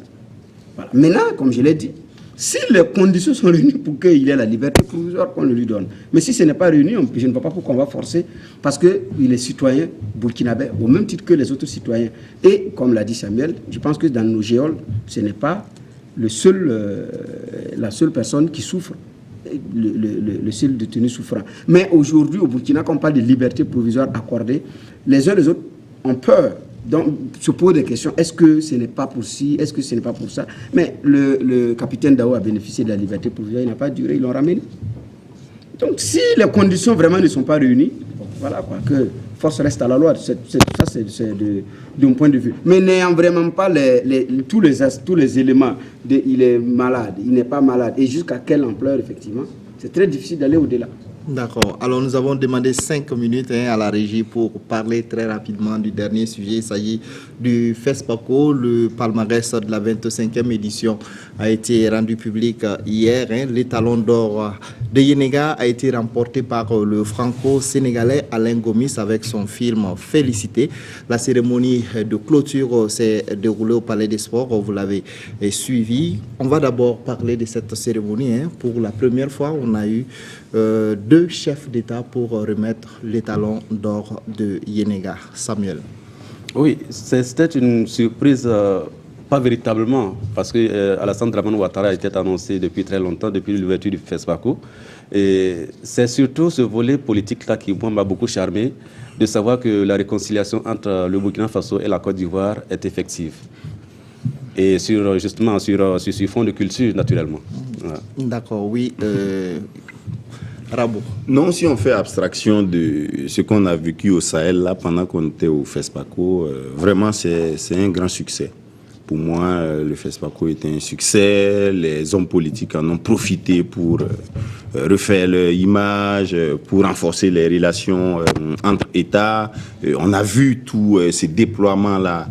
Voilà. Maintenant, comme je l'ai dit, si les conditions sont réunies pour qu'il ait la liberté provisoire, qu'on le lui donne. Mais si ce n'est pas réuni, je ne vois pas pourquoi on va forcer, parce qu'il est citoyen burkinabé, au même titre que les autres citoyens. Et, comme l'a dit Samuel, je pense que dans nos géoles, ce n'est pas la seule personne qui souffre, le seul détenu souffrant. Mais aujourd'hui, au Burkina, quand on parle de liberté provisoire accordée, les uns les autres ont peur. Donc, se pose des questions. Est-ce que ce n'est pas pour ci? Est-ce que ce n'est pas pour ça? Mais le capitaine Dao a bénéficié de la liberté provisoire. Il n'a pas duré. Ils l'ont ramené. Donc, si les conditions vraiment ne sont pas réunies, bon, voilà quoi, que force reste à la loi. Ça, c'est d'un point de vue. Mais n'ayant vraiment pas tous les éléments, il est malade, il n'est pas malade, et jusqu'à quelle ampleur, effectivement, c'est très difficile d'aller au-delà. D'accord. Alors, nous avons demandé 5 minutes à la régie pour parler très rapidement du dernier sujet. Il s'agit du FESPACO. Le palmarès de la 25e édition a été rendu public hier. L'étalon d'or de Yenega a été remporté par le franco-sénégalais Alain Gomis avec son film Félicité. La cérémonie de clôture s'est déroulée au Palais des Sports. Vous l'avez suivi. On va d'abord parler de cette cérémonie. Pour la première fois, on a eu 2 chefs d'État pour remettre l'étalon d'or de Yenega. Samuel. Oui, c'était une surprise, pas véritablement, parce que Alassane Dramane Ouattara était annoncé depuis très longtemps, depuis l'ouverture du FESPACO. Et c'est surtout ce volet politique-là qui, moi, m'a beaucoup charmé, de savoir que la réconciliation entre le Burkina Faso et la Côte d'Ivoire est effective. Et justement sur fond de culture, naturellement. Voilà. D'accord, oui. Rabo. Non, si on fait abstraction de ce qu'on a vécu au Sahel là pendant qu'on était au FESPACO, vraiment c'est un grand succès. Pour moi, le FESPACO était un succès. Les hommes politiques en ont profité pour refaire leur image, pour renforcer les relations entre États. On a vu tous ces déploiements-là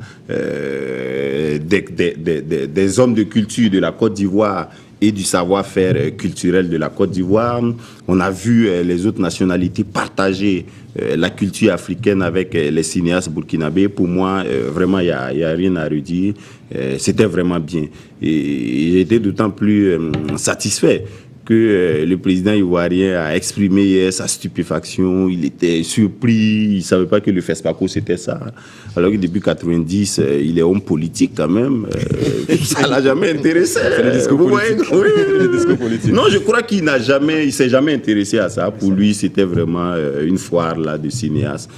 des hommes de culture de la Côte d'Ivoire et du savoir-faire culturel de la Côte d'Ivoire. On a vu les autres nationalités partager la culture africaine avec les cinéastes burkinabés. Pour moi, vraiment, il n'y a rien à redire. C'était vraiment bien. Et j'ai été d'autant plus satisfait que le président ivoirien a exprimé hier sa stupéfaction. Il était surpris, il ne savait pas que le FESPACO c'était ça. Alors que depuis 90, il est homme politique quand même. Ça ne l'a jamais intéressé. C'est le discours politique. Oui. Le discours politique. Non, je crois qu'il ne s'est jamais intéressé à ça. Pour lui, c'était vraiment une foire là, de cinéastes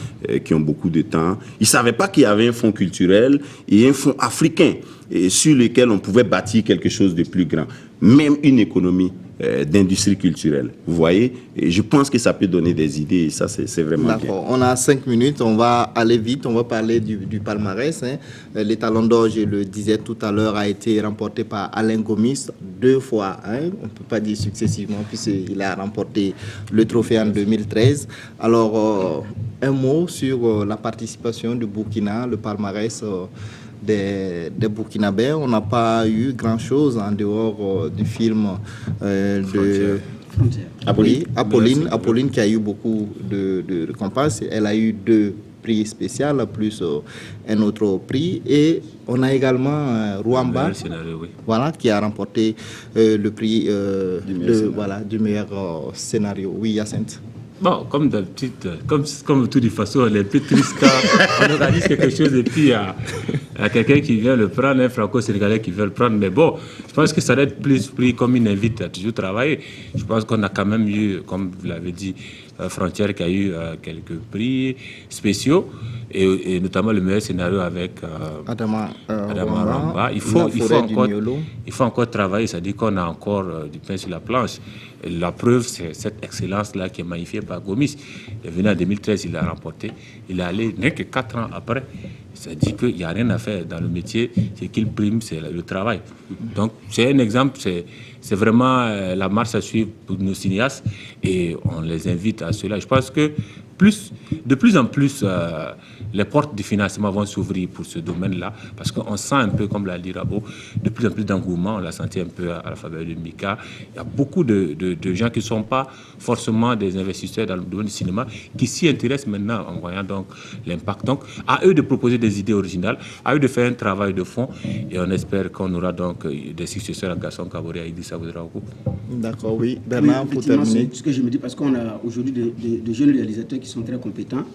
qui ont beaucoup de temps. Il ne savait pas qu'il y avait un fonds culturel et un fonds africain sur lequel on pouvait bâtir quelque chose de plus grand. Même une économie d'industrie culturelle. Vous voyez, et je pense que ça peut donner des idées et ça, c'est vraiment bien. D'accord. On a 5 minutes, on va aller vite, on va parler du palmarès. Les Talons d'Or, je le disais tout à l'heure, a été remporté par Alain Gomis 2 fois. On ne peut pas dire successivement, puisqu'il a remporté le trophée en 2013. Alors, un mot sur la participation du Burkina, le palmarès des Burkinabés. On n'a pas eu grand-chose en dehors du film de Apolline qui a eu beaucoup de récompenses. Elle a eu 2 prix spéciaux plus un autre prix. Et on a également Rwamba, voilà, qui a remporté le prix du meilleur scénario. Oui, Yacinthe. Bon, comme d'habitude, comme de toute façon, elle est un peu triste quand on organise quelque chose et puis il y a quelqu'un qui vient le prendre, un franco-sénégalais qui veut le prendre. Mais bon, je pense que ça doit être plus pris comme une invite à toujours travailler. Je pense qu'on a quand même eu, comme vous l'avez dit, Frontière qui a eu quelques prix spéciaux et notamment le meilleur scénario avec Adama Ramba. Il faut encore travailler, c'est-à-dire qu'on a encore du pain sur la planche. Et la preuve, c'est cette excellence-là qui est magnifiée par Gomis. Il est venu en 2013, il l'a remporté. Il est allé rien que 4 ans après. C'est-à-dire qu'il n'y a rien à faire dans le métier. Ce qu'il prime, c'est le travail. Donc, c'est un exemple, c'est vraiment la marche à suivre pour nos cinéastes et on les invite à cela. Je pense que de plus en plus, les portes du financement vont s'ouvrir pour ce domaine-là parce qu'on sent un peu, comme l'a dit Rabo, de plus en plus d'engouement. On l'a senti un peu à la faveur de Mika. Il y a beaucoup de gens qui ne sont pas forcément des investisseurs dans le domaine du cinéma qui s'y intéressent maintenant en voyant donc l'impact. Donc, à eux de proposer des idées originales, à eux de faire un travail de fond et on espère qu'on aura donc des successeurs en Gaston Kaboré et Idrissa Ouedraogo. D'accord, oui. Bernard, pour terminer. C'est ce que je me dis parce qu'on a aujourd'hui des jeunes réalisateurs qui sont très compétents.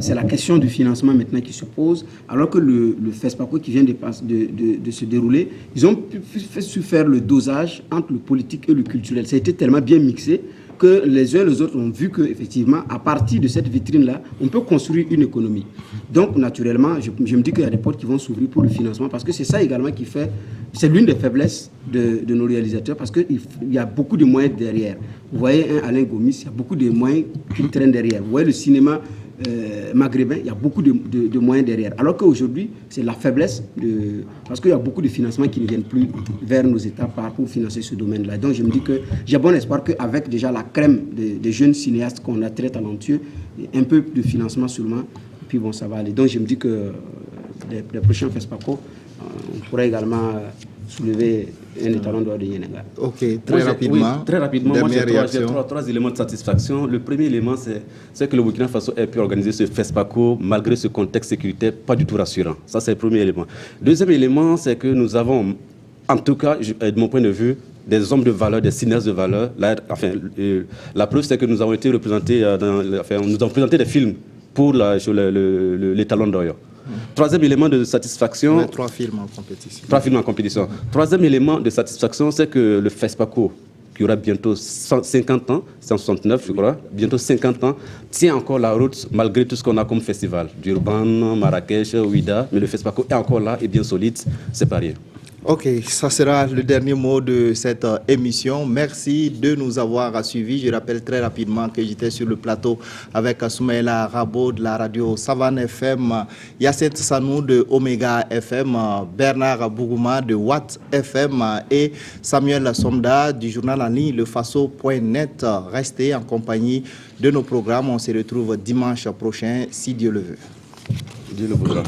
C'est la question du financement maintenant qui se pose, alors que le FESPACO qui vient de se dérouler, ils ont su faire le dosage entre le politique et le culturel. Ça a été tellement bien mixé que les uns et les autres ont vu qu'effectivement, à partir de cette vitrine-là, on peut construire une économie. Donc, naturellement, je me dis qu'il y a des portes qui vont s'ouvrir pour le financement, parce que c'est ça également qui fait, c'est l'une des faiblesses de nos réalisateurs, parce qu'il y a beaucoup de moyens derrière. Vous voyez Alain Gomis, il y a beaucoup de moyens qui traînent derrière. Vous voyez le cinéma maghrébin, il y a beaucoup de moyens derrière. Alors qu'aujourd'hui, c'est la faiblesse, parce qu'il y a beaucoup de financements qui ne viennent plus vers nos États pour financer ce domaine-là. Donc je me dis que j'ai bon espoir qu'avec déjà la crème des jeunes cinéastes qu'on a très talentueux, un peu de financement seulement, puis bon, ça va aller. Donc je me dis que les prochains FESPACO, on pourrait également soulever un étalon d'or de Yenenga. Ok, très rapidement. Oui, très rapidement. Moi, j'ai trois éléments de satisfaction. Le premier élément, c'est que le Burkina Faso ait pu organiser ce FESPACO malgré ce contexte sécuritaire pas du tout rassurant. Ça, c'est le premier élément. Deuxième élément, c'est que nous avons, en tout cas, de mon point de vue, des hommes de valeur, des cinéastes de valeur. La preuve, c'est que nous avons été représentés, nous avons présenté des films pour l'étalon d'or. Troisième élément de satisfaction... 3 films en compétition. 3 films en compétition. Troisième élément de satisfaction, c'est que le FESPACO, qui aura bientôt 50 ans, 169 je crois, bientôt 50 ans, tient encore la route malgré tout ce qu'on a comme festival. Durban, Marrakech, Ouida, mais le FESPACO est encore là et bien solide, c'est pas rien. Ok, ça sera le dernier mot de cette émission. Merci de nous avoir suivis. Je rappelle très rapidement que j'étais sur le plateau avec Soumaïla Rabo de la radio Savane FM, Yacet Sanou de Omega FM, Bernard Bougouma de Watt FM et Samuel Somda du journal en ligne lefaso.net. Restez en compagnie de nos programmes. On se retrouve dimanche prochain, si Dieu le veut. Dieu le voudra.